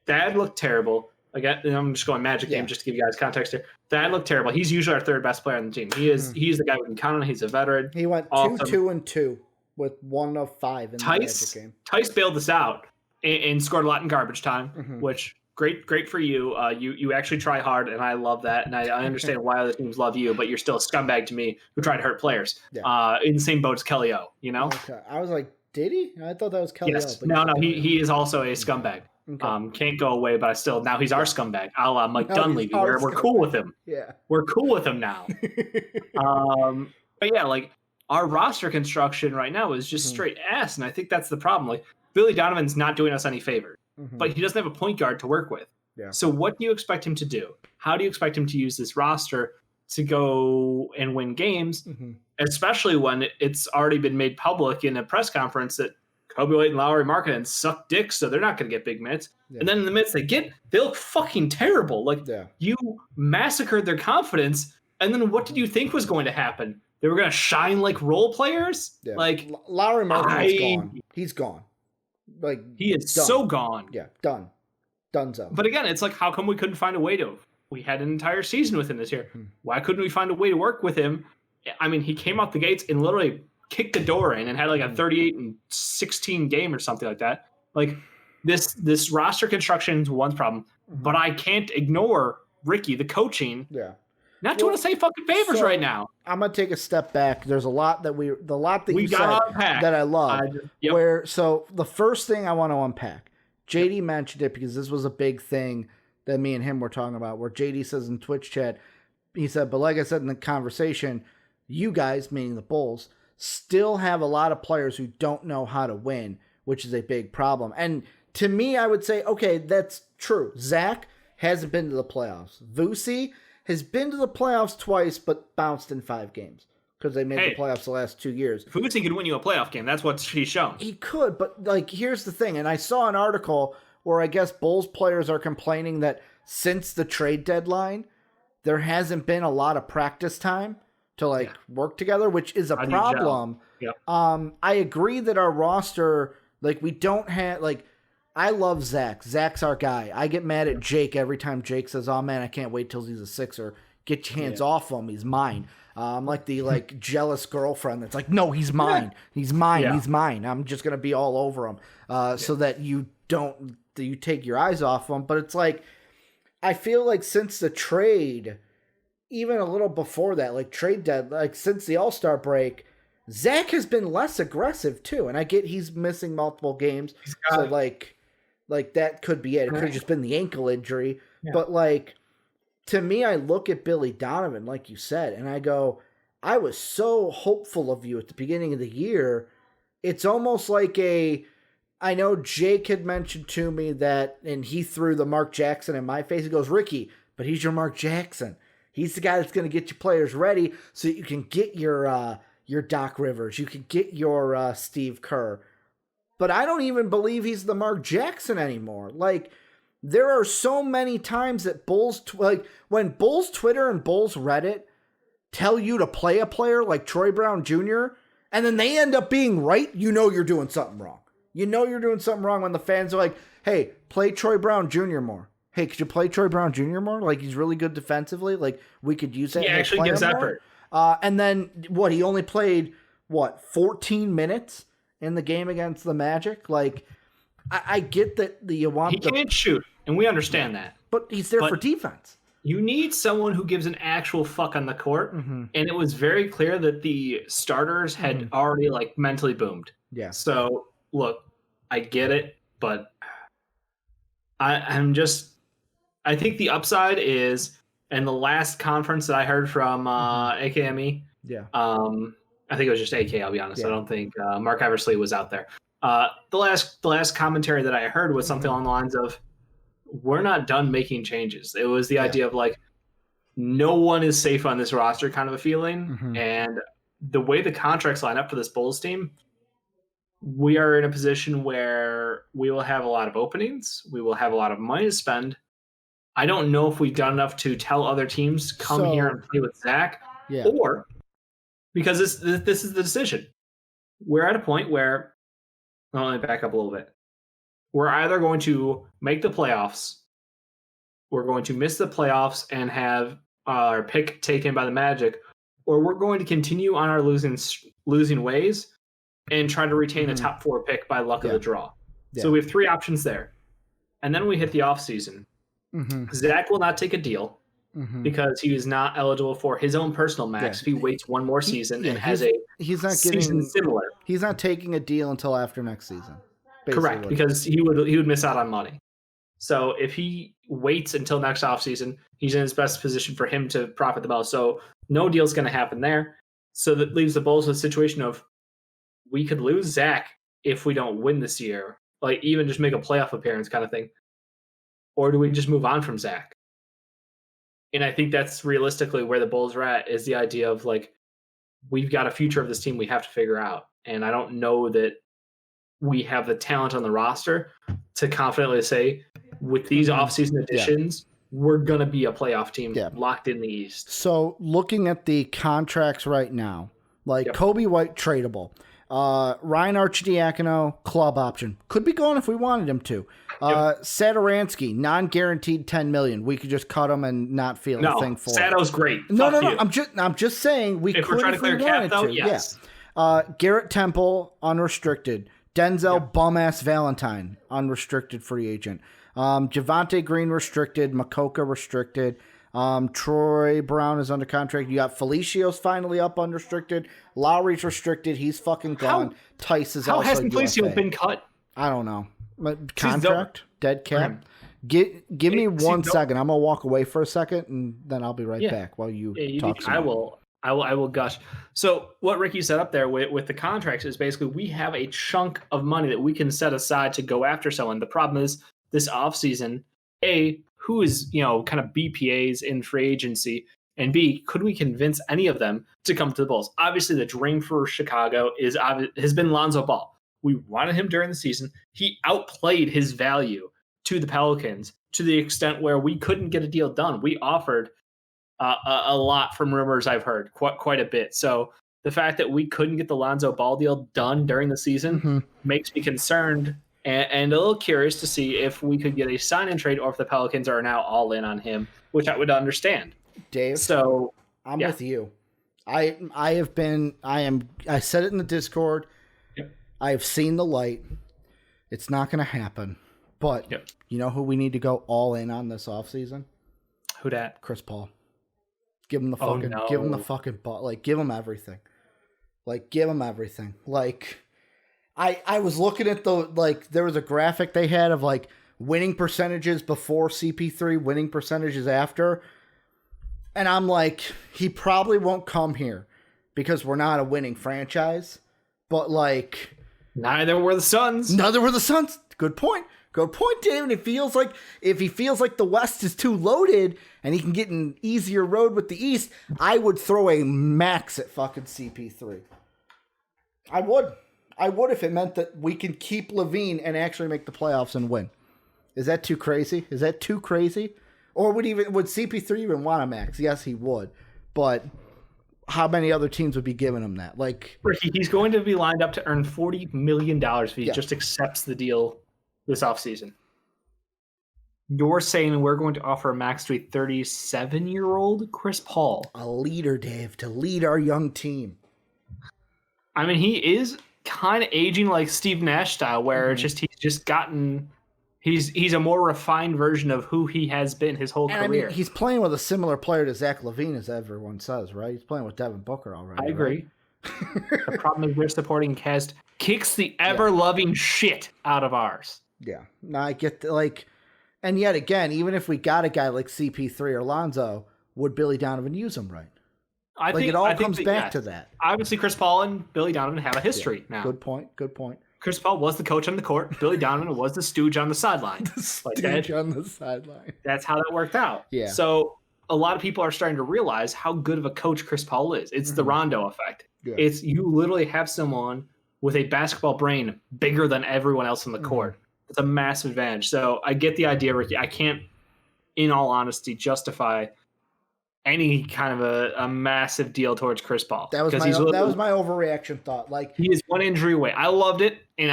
Thad looked terrible. Again, I'm just going Magic game just to give you guys context here. Thad looked terrible. He's usually our 3rd best player on the team. He's the guy we can count on. He's a veteran. He went 2-2-2 with 1 of 5 in the Magic game. Tice bailed us out and scored a lot in garbage time, which great for you. You actually try hard, and I love that. And I understand why other teams love you, but you're still a scumbag to me who tried to hurt players. In the same boat as Kelly O. Okay. I was like, did he? I thought that was Kelly O. Yes. No, he is also a scumbag. Okay. Can't go away, but now he's our scumbag. A la Mike Dunleavy. We're cool with him. Yeah. We're cool with him now. But yeah, like, our roster construction right now is just straight ass, and I think that's the problem. Like, Billy Donovan's not doing us any favor, but he doesn't have a point guard to work with. Yeah. So what do you expect him to do? How do you expect him to use this roster to go and win games, especially when it's already been made public in a press conference that Kobe White and Lowry Markkanen suck dicks, so they're not going to get big minutes. Yeah. And then in the minutes they look fucking terrible. Like, you massacred their confidence, and then what did you think was going to happen? They were going to shine like role players? Yeah. Like, Lowry Markkanen's gone. He's gone. Like, he is so gone. Yeah, done. Donezo. But again, it's like, how come we couldn't find a way to? We had an entire season with him this year. Why couldn't we find a way to work with him? I mean, he came out the gates and literally kicked the door in and had like a 38-16 game or something like that. Like, this roster construction is one problem, but I can't ignore Ricky, the coaching. Yeah. Not doing us any fucking favors right now. I'm gonna take a step back. There's a lot that you said unpack. that I love. So the first thing I want to unpack, JD mentioned it because this was a big thing that me and him were talking about. Where JD says in Twitch chat, he said, but like I said in the conversation, you guys, meaning the Bulls, still have a lot of players who don't know how to win, which is a big problem. And to me, I would say, okay, that's true. Zach hasn't been to the playoffs. Vuce has been to the playoffs twice, but bounced in 5 games because they made the playoffs the last 2 years. Vuce could win you a playoff game. That's what he's shown. He could, but like, here's the thing. And I saw an article where I guess Bulls players are complaining that since the trade deadline, there hasn't been a lot of practice time to work together, which is a problem. I agree that our roster, we don't have, I love Zach. Zach's our guy. I get mad at Jake every time Jake says, oh man, I can't wait till he's a Sixer. Get your hands off him. He's mine. I'm like the jealous girlfriend that's like, no, he's mine. He's mine. Yeah. He's mine. I'm just going to be all over him so that you take your eyes off him. But it's like, I feel like since the trade, even a little before that, trade dead, since the All-Star break, Zach has been less aggressive too. And I get he's missing multiple games. So that could be it. It could have just been the ankle injury. Yeah. But to me, I look at Billy Donovan, like you said, and I go, I was so hopeful of you at the beginning of the year. It's almost like I know Jake had mentioned to me that, and he threw the Mark Jackson in my face. He goes, Ricky, but he's your Mark Jackson. He's the guy that's going to get your players ready so that you can get your Doc Rivers. You can get your Steve Kerr. But I don't even believe he's the Mark Jackson anymore. There are so many times that Bulls, when Bulls Twitter and Bulls Reddit tell you to play a player like Troy Brown Jr., and then they end up being right, you know you're doing something wrong. You know you're doing something wrong when the fans are like, hey, play Troy Brown Jr. more. Hey, could you play Troy Brown Jr. more? He's really good defensively. We could use that. He actually gives effort. And then, he only played, 14 minutes in the game against the Magic? I get that you want he can't shoot, and we understand that. But he's there for defense. You need someone who gives an actual fuck on the court, and it was very clear that the starters had already, mentally boomed. Yeah. So, look, I get it, but I think the upside is, and the last conference that I heard from AKME, I think it was just AK, I'll be honest. Yeah. I don't think Mark Eversley was out there. The last commentary that I heard was something along the lines of, we're not done making changes. It was the idea of no one is safe on this roster kind of a feeling. And the way the contracts line up for this Bulls team, we are in a position where we will have a lot of openings. We will have a lot of money to spend. I don't know if we've done enough to tell other teams, come here and play with Zach, or because this is the decision. We're at a point where, let me back up a little bit. We're either going to make the playoffs, we're going to miss the playoffs and have our pick taken by the Magic, or we're going to continue on our losing ways and try to retain a top 4 pick by luck of the draw. Yeah. So we have 3 options there. And then we hit the offseason. Zach will not take a deal because he is not eligible for his own personal max if he waits one more season and has he's not season similar. He's not taking a deal until after next season. Correct, because he would miss out on money. So if he waits until next offseason, he's in his best position for him to profit the most. So no deal's going to happen there. So that leaves the Bulls with a situation of, we could lose Zach if we don't win this year, even just make a playoff appearance kind of thing. Or do we just move on from Zach? And I think that's realistically where the Bulls are at, is the idea of we've got a future of this team we have to figure out. And I don't know that we have the talent on the roster to confidently say, with these offseason additions, we're going to be a playoff team locked in the East. So looking at the contracts right now, Kobe White tradable, Ryan Arcidiacono club option, could be gone if we wanted him to. Satoransky, non-guaranteed $10 million. We could just cut him and not feel anything for him. Sato's great. No. I'm just saying we could if we're trying to clear cap, though. Yes. Garrett Temple unrestricted. Denzel bum-ass Valentine, unrestricted free agent. Javonte Green restricted. Makoka restricted. Troy Brown is under contract. You got Felicios finally up unrestricted. Lowry's restricted. He's fucking gone. Tice is how also hasn't Felicio UFA. been cut? I don't know. Contract? Dead cap? Give me 1 second. I'm going to walk away for a second, and then I'll be right back while you talk. I will gush. So what Ricky set up there with the contracts is basically we have a chunk of money that we can set aside to go after someone. The problem is this offseason, A, who is, kind of BPAs in free agency, and B, could we convince any of them to come to the Bulls? Obviously, the dream for Chicago has been Lonzo Ball. We wanted him during the season. He outplayed his value to the Pelicans to the extent where we couldn't get a deal done. We offered a lot from rumors I've heard, quite a bit. So the fact that we couldn't get the Lonzo Ball deal done during the season makes me concerned and a little curious to see if we could get a sign and trade or if the Pelicans are now all in on him, which I would understand. Dave, so I'm with you. I said it in the Discord. Yep. I have seen the light. It's not going to happen. But you know who we need to go all in on this offseason? Who dat? Chris Paul. Give him the fucking ball. Like, give him everything. Like, I was looking at there was a graphic they had of like winning percentages before CP3, winning percentages after. And I'm like, he probably won't come here because we're not a winning franchise. But like, neither were the Suns. Good point. Good point, David. If he feels like the West is too loaded and he can get an easier road with the East, I would throw a max at fucking CP3. I would if it meant that we can keep Levine and actually make the playoffs and win. Is that too crazy? Or would CP3 even want a max? Yes, he would. But how many other teams would be giving him that? Like, Ricky, he's going to be lined up to earn $40 million if he just accepts the deal this offseason. You're saying we're going to offer a max to a 37-year-old Chris Paul. A leader, Dave, to lead our young team. I mean, he is kind of aging like Steve Nash style, where he's a more refined version of who he has been his whole career. I mean, he's playing with a similar player to Zach LaVine, as everyone says, right? He's playing with Devin Booker already. I agree. Right? The problem is their supporting cast kicks the ever-loving shit out of ours. Yeah. No, I get and yet again, even if we got a guy like CP3 or Lonzo, would Billy Donovan use him right? I think it all comes back to that. Obviously, Chris Paul and Billy Donovan have a history now. Good point. Chris Paul was the coach on the court. Billy Donovan was the stooge on the sideline. On the sideline. That's how that worked out. Yeah. So a lot of people are starting to realize how good of a coach Chris Paul is. It's the Rondo effect. Yeah. It's you literally have someone with a basketball brain bigger than everyone else on the court. It's a massive advantage. So I get the idea, Ricky. I can't, in all honesty, justify any kind of a massive deal towards Chris Paul. That was my overreaction thought. Like, he is one injury away. I loved it, and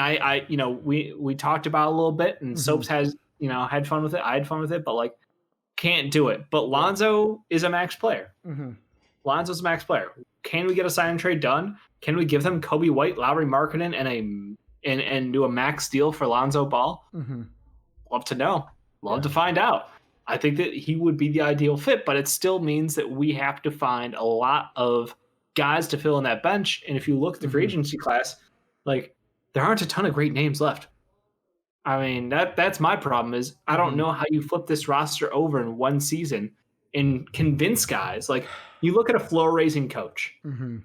we talked about it a little bit, and Soaps has had fun with it. I had fun with it, but like, can't do it. But Lonzo is a max player. Lonzo's a max player. Can we get a sign and trade done? Can we give them Kobe White, Lowry Markkanen, and do a max deal for Lonzo Ball? Love to know. Love to find out. I think that he would be the ideal fit, but it still means that we have to find a lot of guys to fill in that bench. And if you look at the free agency class, like, there aren't a ton of great names left. I mean, that's my problem is I don't know how you flip this roster over in one season and convince guys. Like, you look at a floor-raising coach.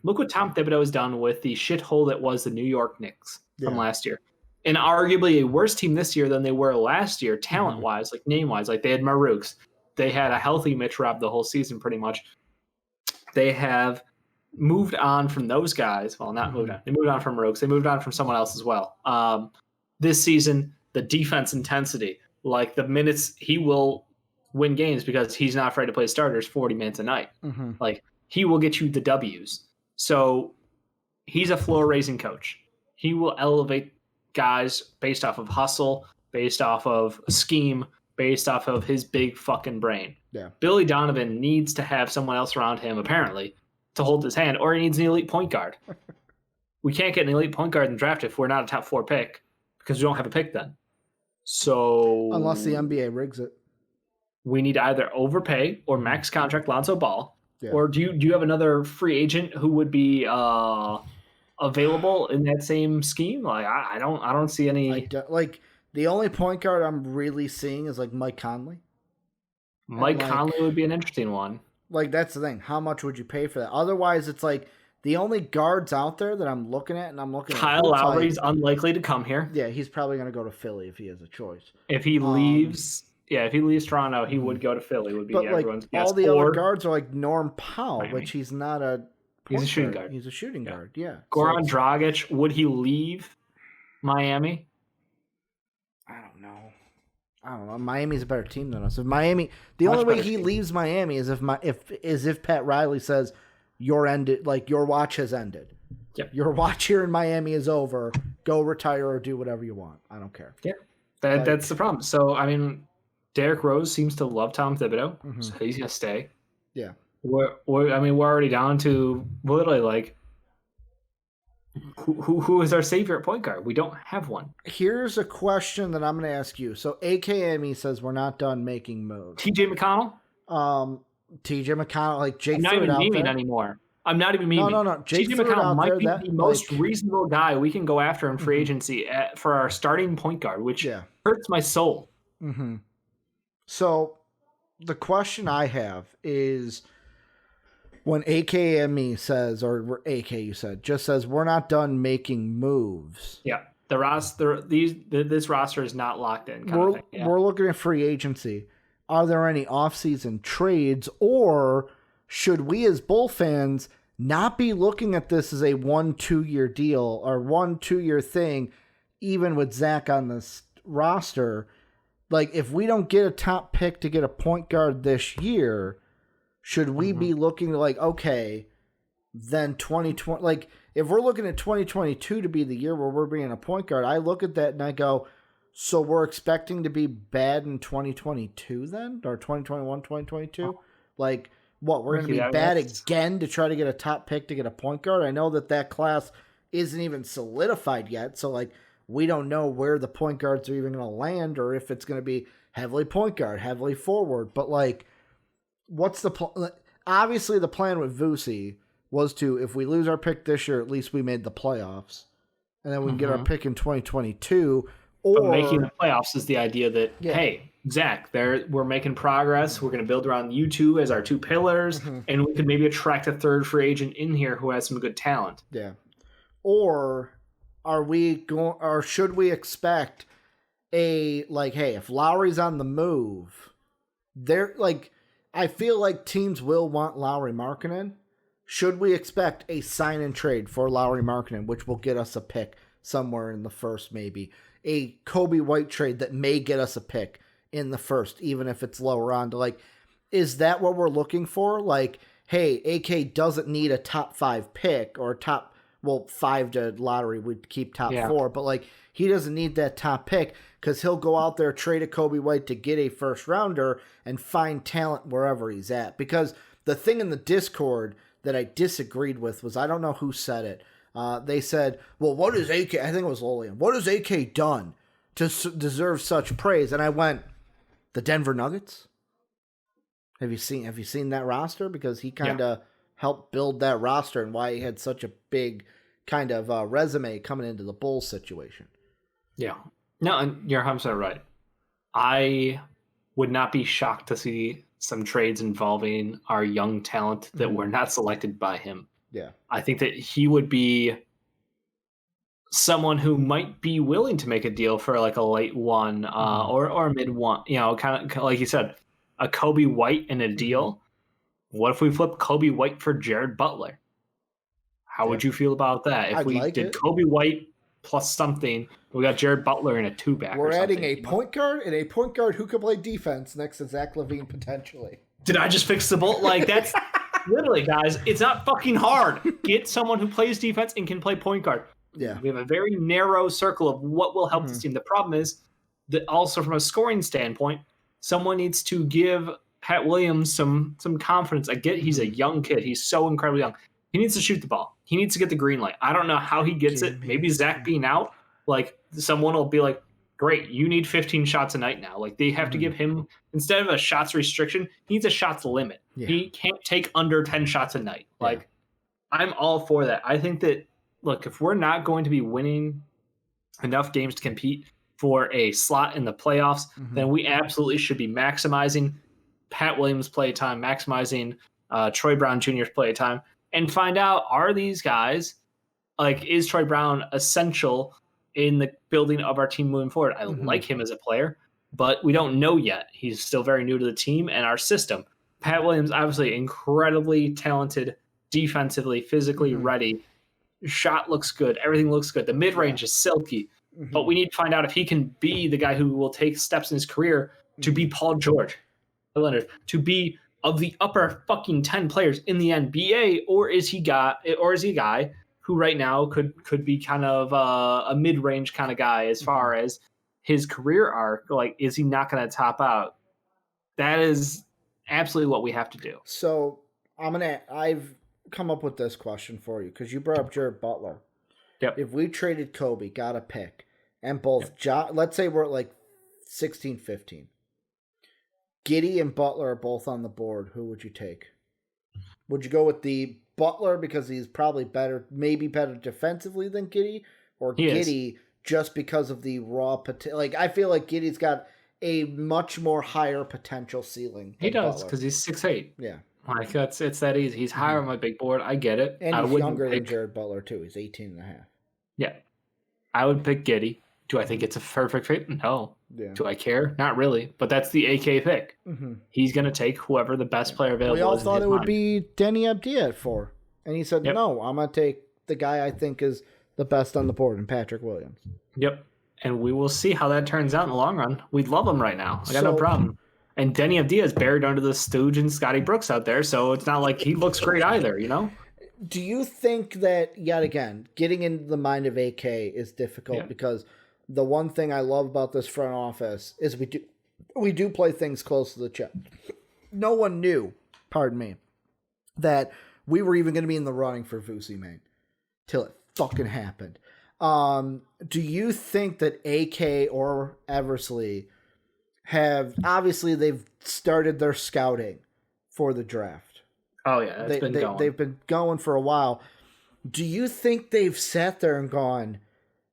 Look what Tom Thibodeau has done with the shithole that was the New York Knicks from last year. And arguably a worse team this year than they were last year, talent-wise, like name-wise. Like, they had Marooks. They had a healthy Mitch Rob the whole season, pretty much. They have moved on from those guys. Well, not moved on. They moved on from Marooks. They moved on from someone else as well. This season, the defense intensity, like the minutes, he will win games because he's not afraid to play starters 40 minutes a night. Like, he will get you the W's. So he's a floor-raising coach. He will elevate guys based off of hustle, based off of scheme, based off of his big fucking brain. Yeah. Billy Donovan needs to have someone else around him, apparently, to hold his hand, or he needs an elite point guard. we can't get an elite point guard in the draft if we're not a top 4 pick because we don't have a pick then. So Unless the NBA rigs it. we need to either overpay or max contract Lonzo Ball. Yeah. Or do you have another free agent who would be available in that same scheme? Like I don't see any. Like the only point guard I'm really seeing is like Mike Conley. Mike Conley would be an interesting one. Like that's the thing. How much would you pay for that? Otherwise, it's like the only guards out there that I'm looking at, and I'm looking Kyle at Lowry's unlikely to come here. Yeah, he's probably going to go to Philly if he has a choice. If he leaves, if he leaves Toronto, he would go to Philly. Would be everyone's guess. All the other guards are like Norm Powell, Miami. Which he's not a. He's a shooting guard. He's a shooting guard. Yeah. Goran Dragic, would he leave Miami? I don't know. Miami's a better team than us. If Miami, the only way he leaves Miami is if Pat Riley says your watch has ended. Yep. Your watch here in Miami is over. Go retire or do whatever you want. I don't care. Yeah, that's the problem. So I mean, Derrick Rose seems to love Tom Thibodeau, so he's gonna stay. Yeah. We're already down to literally like who is our savior at point guard? We don't have one. Here's a question that I'm going to ask you. So AKME says we're not done making moves. TJ McConnell? TJ McConnell, like Jake. I'm not even memeing anymore. I'm not even memeing. No. TJ McConnell might be the most reasonable guy we can go after in free agency for our starting point guard, which hurts my soul. Mm-hmm. So the question I have is, when AKME says, or AK you said, just says we're not done making moves. Yeah, the roster, this roster is not locked in. We're looking at free agency. Are there any offseason trades, or should we as Bull fans not be looking at this as a 1-2 year deal or 1-2 year thing, even with Zach on this roster? Like, if we don't get a top pick to get a point guard this year, should we be looking like, okay, then 2020, like if we're looking at 2022 to be the year where we're being a point guard, I look at that and I go, so we're expecting to be bad in 2022 then, or 2021, 2022? Like, what, we're going to be bad again to try to get a top pick to get a point guard? I know that class isn't even solidified yet, so like we don't know where the point guards are even going to land or if it's going to be heavily point guard, heavily forward, but like, what's the plan? Obviously, the plan with Vuce was to, if we lose our pick this year, at least we made the playoffs. And then we can get our pick in 2022. Or but making the playoffs is the idea that, hey, Zach, we're making progress. We're going to build around you two as our two pillars. And we could maybe attract a third free agent in here who has some good talent. Yeah. Or are we going, or should we expect hey, if Lowry's on the move, they're like, I feel like teams will want Lauri Markkanen. Should we expect a sign and trade for Lauri Markkanen, which will get us a pick somewhere in the first, maybe a Kobe White trade that may get us a pick in the first, even if it's lower on? Is that what we're looking for? Like, hey, AK doesn't need a top 5 pick or top, 5 to lottery. We'd keep top 4, but like he doesn't need that top pick because he'll go out there, trade a Kobe White to get a first rounder and find talent wherever he's at. Because the thing in the Discord that I disagreed with was, I don't know who said it. They said, well, what is AK? I think it was Lolian. What has AK done to deserve such praise? And I went, the Denver Nuggets. Have you seen that roster? Because he kind of helped build that roster and why he had such a big kind of resume coming into the Bulls situation. Yeah. No, and you're 100% right. I would not be shocked to see some trades involving our young talent that were not selected by him. Yeah. I think that he would be someone who might be willing to make a deal for like a late one or a mid one, kind of like you said, a Kobe White in a deal. What if we flip Kobe White for Jared Butler? How would you feel about that? If we did Kobe White plus something, we got Jared Butler in a 2-back. We're adding a point guard and a point guard who can play defense next to Zach LaVine potentially. Did I just fix the Bull? Like, that's literally, guys, it's not fucking hard. Get someone who plays defense and can play point guard. Yeah. We have a very narrow circle of what will help this team. The problem is that also from a scoring standpoint, someone needs to give Pat Williams some confidence. I get he's a young kid. He's so incredibly young. He needs to shoot the ball. He needs to get the green light. I don't know how he gets it. Maybe Zach being out, like someone will be like, great, you need 15 shots a night now. Like they have to give him, instead of a shots restriction, he needs a shots limit. Yeah. He can't take under 10 shots a night. Like I'm all for that. I think that, look, if we're not going to be winning enough games to compete for a slot in the playoffs, then we absolutely should be maximizing Pat Williams' play time, maximizing Troy Brown Jr.'s play time, and find out, are these guys, like, is Troy Brown essential in the building of our team moving forward? I like him as a player, but we don't know yet. He's still very new to the team and our system. Pat Williams, obviously incredibly talented, defensively, physically ready. Shot looks good. Everything looks good. The mid-range is silky. But we need to find out if he can be the guy who will take steps in his career to be Paul George, Leonard, to be of the upper fucking 10 players in the NBA, or is he a guy who right now could be kind of a mid-range kind of guy as far as his career arc? Like, is he not going to top out? That is absolutely what we have to do. So I've come up with this question for you because you brought up Jared Butler. Yep. If we traded Kobe, got a pick, and both let's say we're at like 16, 15. Giddey and Butler are both on the board. Who would you take? Would you go with the Butler because he's probably better, maybe better defensively than Giddey, or Giddey just because of the raw potential? Like, I feel like Giddey's got a much more higher potential ceiling. He does because he's 6'8". Yeah. Like, it's that easy. He's higher on my big board. I get it. And he's younger than Jared Butler, too. He's 18 and a half. Yeah. I would pick Giddey. Do I think it's a perfect fit? No. Yeah. Do I care? Not really. But that's the AK pick. He's going to take whoever the best player available is. We all thought it would be Denny Abdia at 4. And he said, no, I'm going to take the guy I think is the best on the board, and Patrick Williams. Yep. And we will see how that turns out in the long run. We'd love him right now. I got no problem. And Denny Abdia is buried under the stooge and Scotty Brooks out there, so it's not like he looks great either, you know? Do you think that, yet again, getting into the mind of AK is difficult because the one thing I love about this front office is we do play things close to the chest. No one knew, pardon me, that we were even going to be in the running for Vusi, man, till it fucking happened. Do you think that AK or Eversley obviously they've started their scouting for the draft? Oh yeah, they've been going for a while. Do you think they've sat there and gone,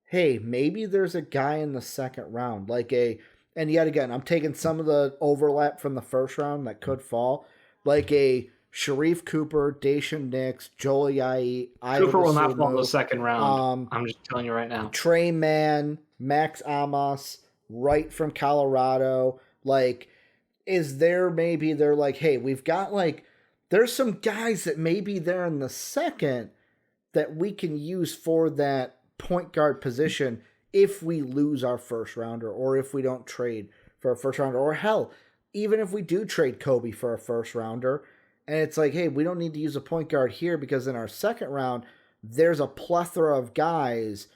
hey, maybe there's a guy in the second round, and yet again, I'm taking some of the overlap from the first round that could fall, like a Sharif Cooper, Daishen Nix, Joel Ayayi. Cooper will not fall in the second round. I'm just telling you right now. Trey Mann, Max Amos, right from Colorado. Like, is there maybe they're like, hey, we've got there's some guys that maybe they're in the second that we can use for that point guard position if we lose our first rounder or if we don't trade for a first rounder, or hell, even if we do trade Kobe for a first rounder and it's like, hey, we don't need to use a point guard here because in our second round, there's a plethora of guys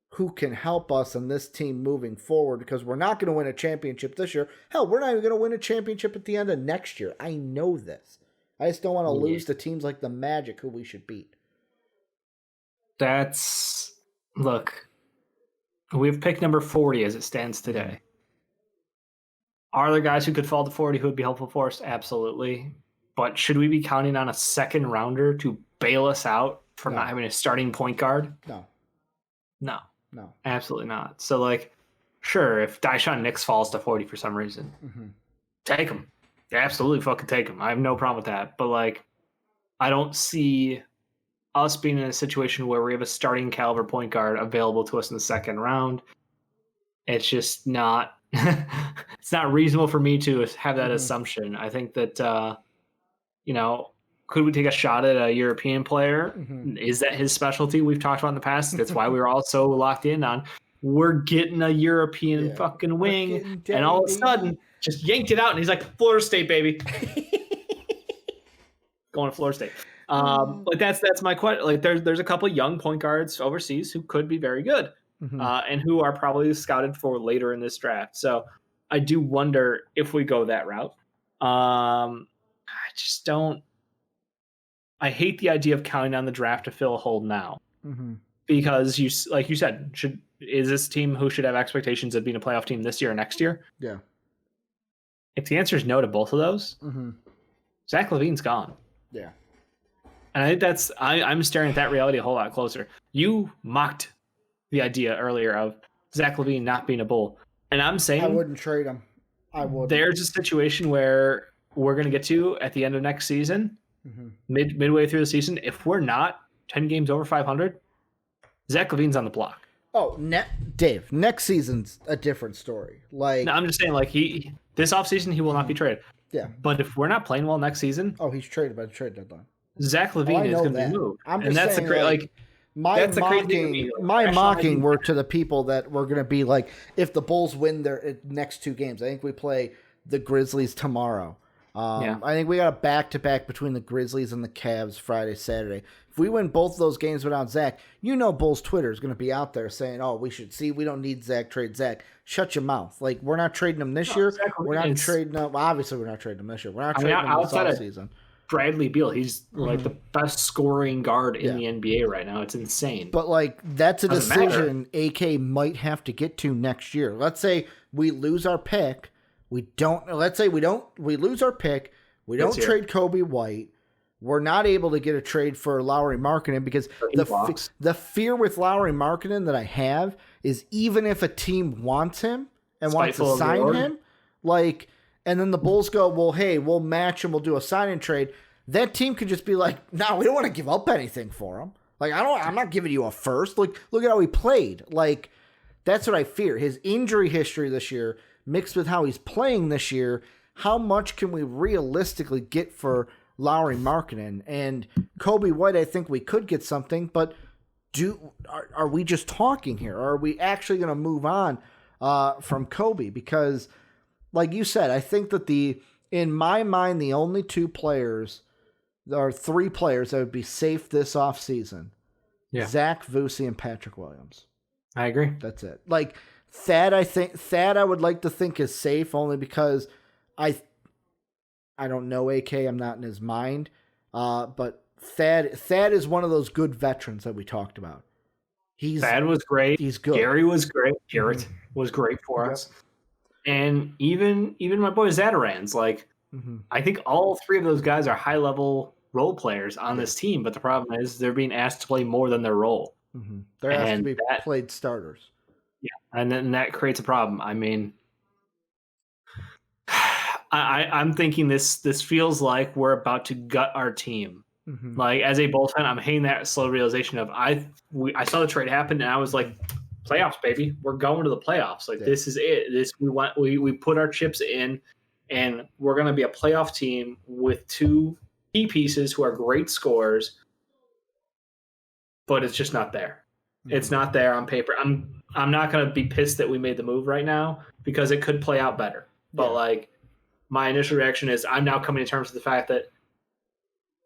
who can help us in this team moving forward because we're not going to win a championship this year. Hell, we're not even going to win a championship at the end of next year. I know this. I just don't want to lose to teams like the Magic who we should beat. Look, we have pick number 40 as it stands today. Are there guys who could fall to 40 who would be helpful for us? Absolutely. But should we be counting on a second rounder to bail us out from not having a starting point guard? No, absolutely not. So, sure, if Daishen Nix falls to 40 for some reason, take him. Absolutely fucking take him. I have no problem with that. But, I don't see us being in a situation where we have a starting caliber point guard available to us in the second round. It's just not it's not reasonable for me to have that assumption. I think that could we take a shot at a European player? Is that his specialty? We've talked about in the past. That's why we were all so locked in on we're getting a European fucking wing, and all of a sudden just yanked it out, and he's like, Florida State, baby. Going to Florida State. That's my question. There's a couple of young point guards overseas who could be very good, and who are probably scouted for later in this draft. So I do wonder if we go that route. I I hate the idea of counting on the draft to fill a hole now. Because like you said, is this team who should have expectations of being a playoff team this year or next year? Yeah. If the answer is no to both of those, Zach LaVine's gone. Yeah. And I think I'm staring at that reality a whole lot closer. You mocked the idea earlier of Zach LaVine not being a Bull. And I'm saying I wouldn't trade him. I would. There's a situation where we're going to get to at the end of next season, midway through the season. If we're not 10 games over 500, Zach LaVine's on the block. Oh, Dave, next season's a different story. Like, no, I'm just saying, like, this offseason, he will not be traded. Yeah. But if we're not playing well next season, he's traded by the trade deadline. Zach LaVine is going to be moved. I'm just saying, that's my mocking were to the people that were going to be like, if the Bulls win their next 2 games, I think we play the Grizzlies tomorrow. I think we got a back-to-back between the Grizzlies and the Cavs Friday, Saturday. If we win both those games without Zach, Bulls Twitter is going to be out there saying, "Oh, we don't need Zach, trade Zach." Shut your mouth. Like, we're not trading him this year. We're not trading him. Obviously, we're not trading him this year. We're not trading him this offseason. Bradley Beal, he's like the best scoring guard in the NBA right now. It's insane. But like, that's a decision AK might have to get to next year. Let's say we lose our pick. We lose our pick. We don't trade Kobe White. We're not able to get a trade for Lauri Markkanen because the fear with Lauri Markkanen that I have is, even if a team wants him and wants to sign him, like, and then the Bulls go, well, hey, we'll match him. We'll do a sign and trade. That team could just be like, no, we don't want to give up anything for him. Like, I'm not giving you a first. Look at how he played. Like, that's what I fear. His injury history this year mixed with how he's playing this year. How much can we realistically get for Lauri Markkanen? And Kobe White, I think we could get something, but are we just talking here? Or are we actually going to move on from Kobe? Because, like you said, I think that in my mind, the only 2 players, there are 3 players that would be safe this offseason. Yeah. Zach, Vuce, and Patrick Williams. I agree. That's it. Like, Thad, I would like to think is safe only because I don't know AK. I'm not in his mind. But Thad is one of those good veterans that we talked about. Thad was great. He's good. Gary was great. Garrett was great for us. And even my boy Zatarans, like, I think all 3 of those guys are high level role players on this team. But the problem is they're being asked to play more than their role. They're asked to be played starters. Yeah, and then that creates a problem. I mean, I'm thinking this feels like we're about to gut our team. Like, as a Bulls fan, I'm hitting that slow realization of I saw the trade happen and I was like, playoffs, baby, we're going to the playoffs. Like, this is it. We put our chips in, and we're going to be a playoff team with 2 key pieces who are great scorers, but it's just not there. It's not there on paper. I'm not going to be pissed that we made the move right now because it could play out better. But like, my initial reaction is I'm now coming to terms with the fact that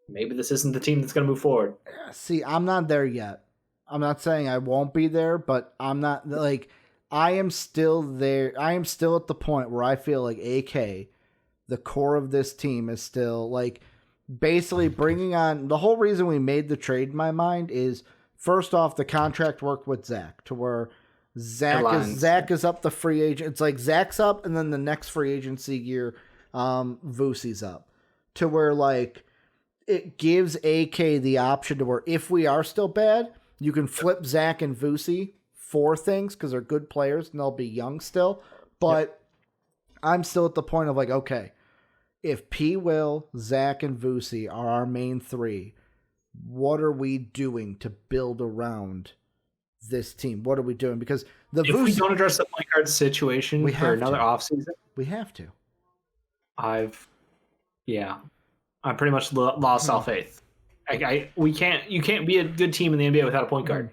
maybe this isn't the team that's going to move forward. See, I'm not there yet. I'm not saying I won't be there, but I'm not, like, I am still there. I am still at the point where I feel like AK, the core of this team, is still like basically bringing on. The whole reason we made the trade in my mind is, first off, the contract worked with Zach to where Zach is up the free agent. It's like Zach's up, and then the next free agency year, Vuce's up, to where like it gives AK the option to where if we are still bad, you can flip Zach and Vuce for things because they're good players and they'll be young still. But I'm still at the point of like, okay, if P. Will, Zach, and Vuce are our main 3, what are we doing to build around this team? What are we doing? Because if we don't address the point guard situation for another offseason, we have to. I pretty much lost all faith. You can't be a good team in the NBA without a point guard.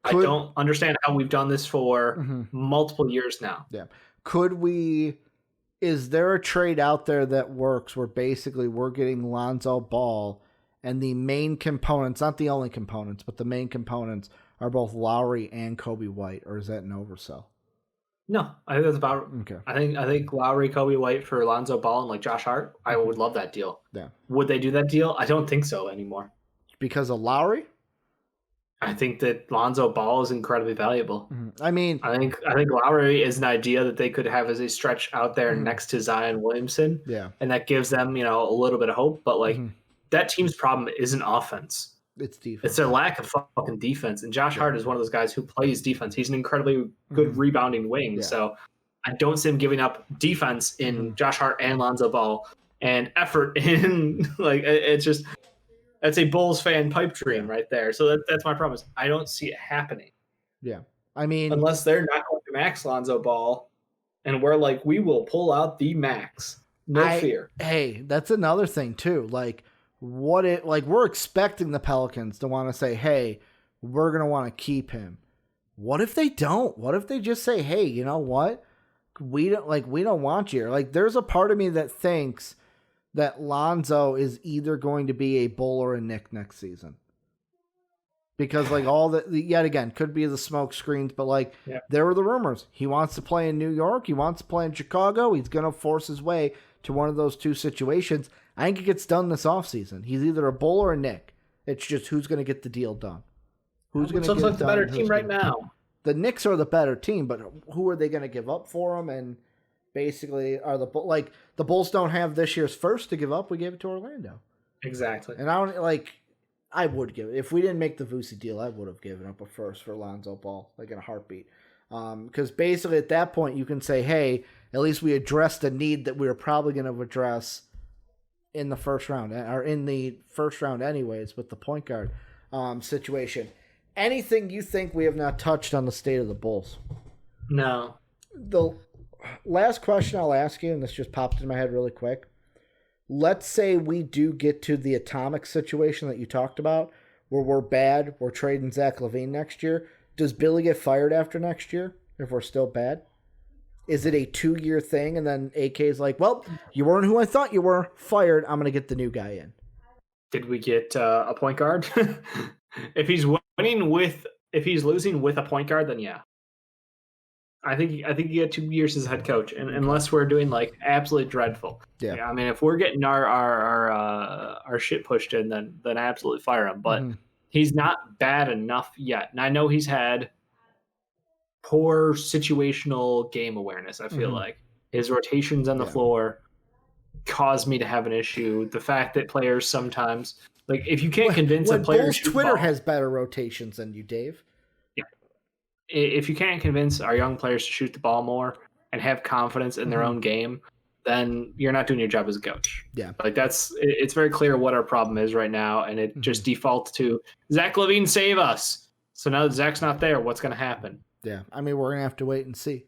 I don't understand how we've done this for multiple years now. Yeah. Is there a trade out there that works where basically we're getting Lonzo Ball and the main components, not the only components, but the main components are both Lowry and Kobe White, or is that an oversell? No, I think that's about okay. I think Lowry, Kobe White for Lonzo Ball and like Josh Hart. I would love that deal. Yeah. Would they do that deal? I don't think so anymore. because of Lowry? I think that Lonzo Ball is incredibly valuable. I mean, I think Lowry is an idea that they could have as a stretch out there next to Zion Williamson. Yeah. And that gives them, a little bit of hope. But like that team's problem isn't offense. It's defense. It's their lack of fucking defense. And Josh Hart is one of those guys who plays defense. He's an incredibly good rebounding wing. Yeah. So I don't see him giving up defense in Josh Hart and Lonzo Ball and effort in it's just that's a Bulls fan pipe dream right there. So that's my promise. I don't see it happening. Yeah. I mean, unless they're not going to max Lonzo Ball and we're like, we will pull out the max. No fear. Hey, that's another thing too. Like we're expecting the Pelicans to want to say, hey, we're going to want to keep him. What if they don't? What if they just say, hey, you know what? We don't want you. Like there's a part of me that thinks that Lonzo is either going to be a Bull or a Knick next season. Because yet again, could be the smoke screens, but there were the rumors. He wants to play in New York. He wants to play in Chicago. He's going to force his way to one of those two situations. I think it gets done this offseason. He's either a Bull or a Knick. It's just who's going to get the deal done. Who's going to get it done? The better team right now. The Knicks are the better team, but who are they going to give up for him? And basically, are the Bulls don't have this year's first to give up. We gave it to Orlando. Exactly. And I would give it. If we didn't make the Vuce deal, I would have given up a first for Lonzo Ball, in a heartbeat. Because basically at that point you can say, hey, at least we addressed a need that we were probably going to address in the first round, or in the first round anyways, with the point guard situation. Anything you think we have not touched on the state of the Bulls? No. The last question I'll ask you, and this just popped in my head really quick. Let's say we do get to the atomic situation that you talked about, where we're bad, we're trading Zach LaVine next year. Does Billy get fired after next year if we're still bad? Is it a 2-year thing, and then AK's like, well, you weren't who I thought you were, fired, I'm going to get the new guy in? Did we get a point guard? If he's losing with a point guard, then yeah. I think you get 2 years as head coach, and unless we're doing absolutely dreadful. Yeah. I mean, if we're getting our shit pushed in, then absolutely fire him. But he's not bad enough yet, and I know he's had poor situational game awareness. I feel like his rotations on the floor caused me to have an issue. The fact that players sometimes if you can't convince a player, Bulls Twitter has better rotations than you, Dave. If you can't convince our young players to shoot the ball more and have confidence in their own game, then you're not doing your job as a coach. Yeah. It's very clear what our problem is right now. And it just defaults to Zach LaVine, save us. So now that Zach's not there, what's going to happen? Yeah. I mean, we're going to have to wait and see.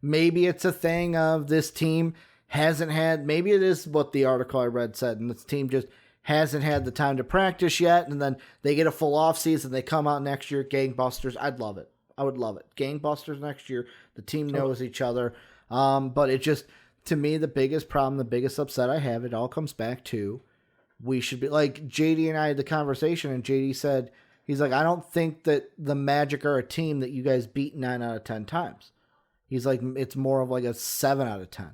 Maybe it's a thing of this team hasn't had, maybe it is what the article I read said, and this team just hasn't had the time to practice yet. And then they get a full off season. They come out next year, gangbusters. I'd love it. I would love it. Gangbusters next year. The team knows each other. But it just, to me, the biggest problem, the biggest upset I have, it all comes back to we should be JD and I had the conversation, and JD said, he's like, I don't think that the Magic are a team that you guys beat 9 out of 10 times. He's like, it's more of a 7 out of 10.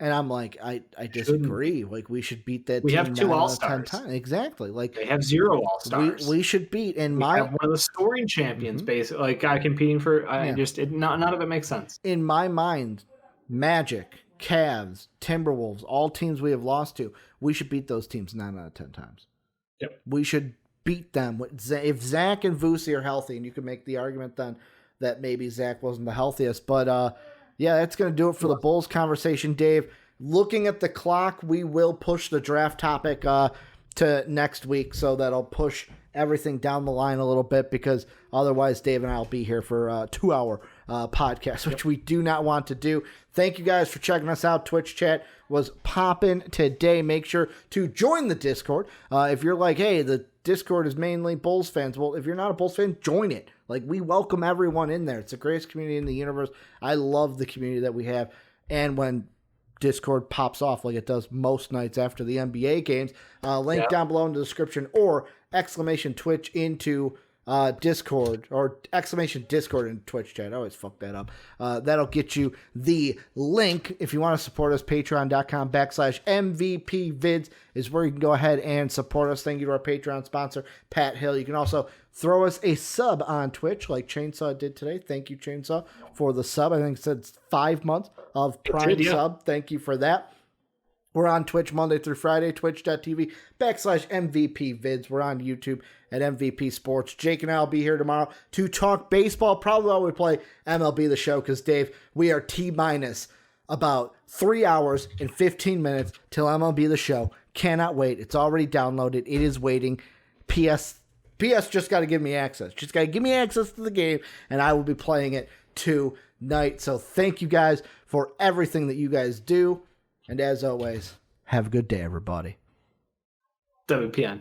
And I'm like, I disagree. We should beat that team. We have 2 All-Stars. Exactly. They have 0 All-Stars. We should beat. We have one of the scoring champions, basically. Guy competing for. None of it makes sense. In my mind, Magic, Cavs, Timberwolves, all teams we have lost to, we should beat those teams 9 out of 10 times. Yep. We should beat them. If Zach and Vuce are healthy, and you can make the argument then that maybe Zach wasn't the healthiest, but yeah, that's going to do it for the Bulls conversation, Dave. Looking at the clock, we will push the draft topic to next week, so that'll push everything down the line a little bit, because otherwise Dave and I will be here for a 2-hour podcast, which we do not want to do. Thank you guys for checking us out. Twitch chat was popping today. Make sure to join the Discord. If you're like, hey, the Discord is mainly Bulls fans. Well, if you're not a Bulls fan, join it. We welcome everyone in there. It's the greatest community in the universe. I love the community that we have. And when Discord pops off like it does most nights after the NBA games, link down below in the description, or !Twitch into Discord or exclamation Discord in Twitch chat. I always fuck that up. That'll get you the link. If you want to support us, patreon.com/MVPvids is where you can go ahead and support us. Thank you to our Patreon sponsor, Pat Hill. You can also throw us a sub on Twitch like Chainsaw did today. Thank you, Chainsaw, for the sub. I think it said 5 months of Prime sub. Thank you for that. We're on Twitch Monday through Friday, twitch.tv/MVPvids. We're on YouTube at MVP Sports. Jake and I will be here tomorrow to talk baseball, probably while we play MLB The Show, because, Dave, we are T-minus about 3 hours and 15 minutes till MLB The Show. Cannot wait. It's already downloaded. It is waiting. PS just got to give me access. Just got to give me access to the game, and I will be playing it tonight. So thank you guys for everything that you guys do. And as always, have a good day, everybody. WPN.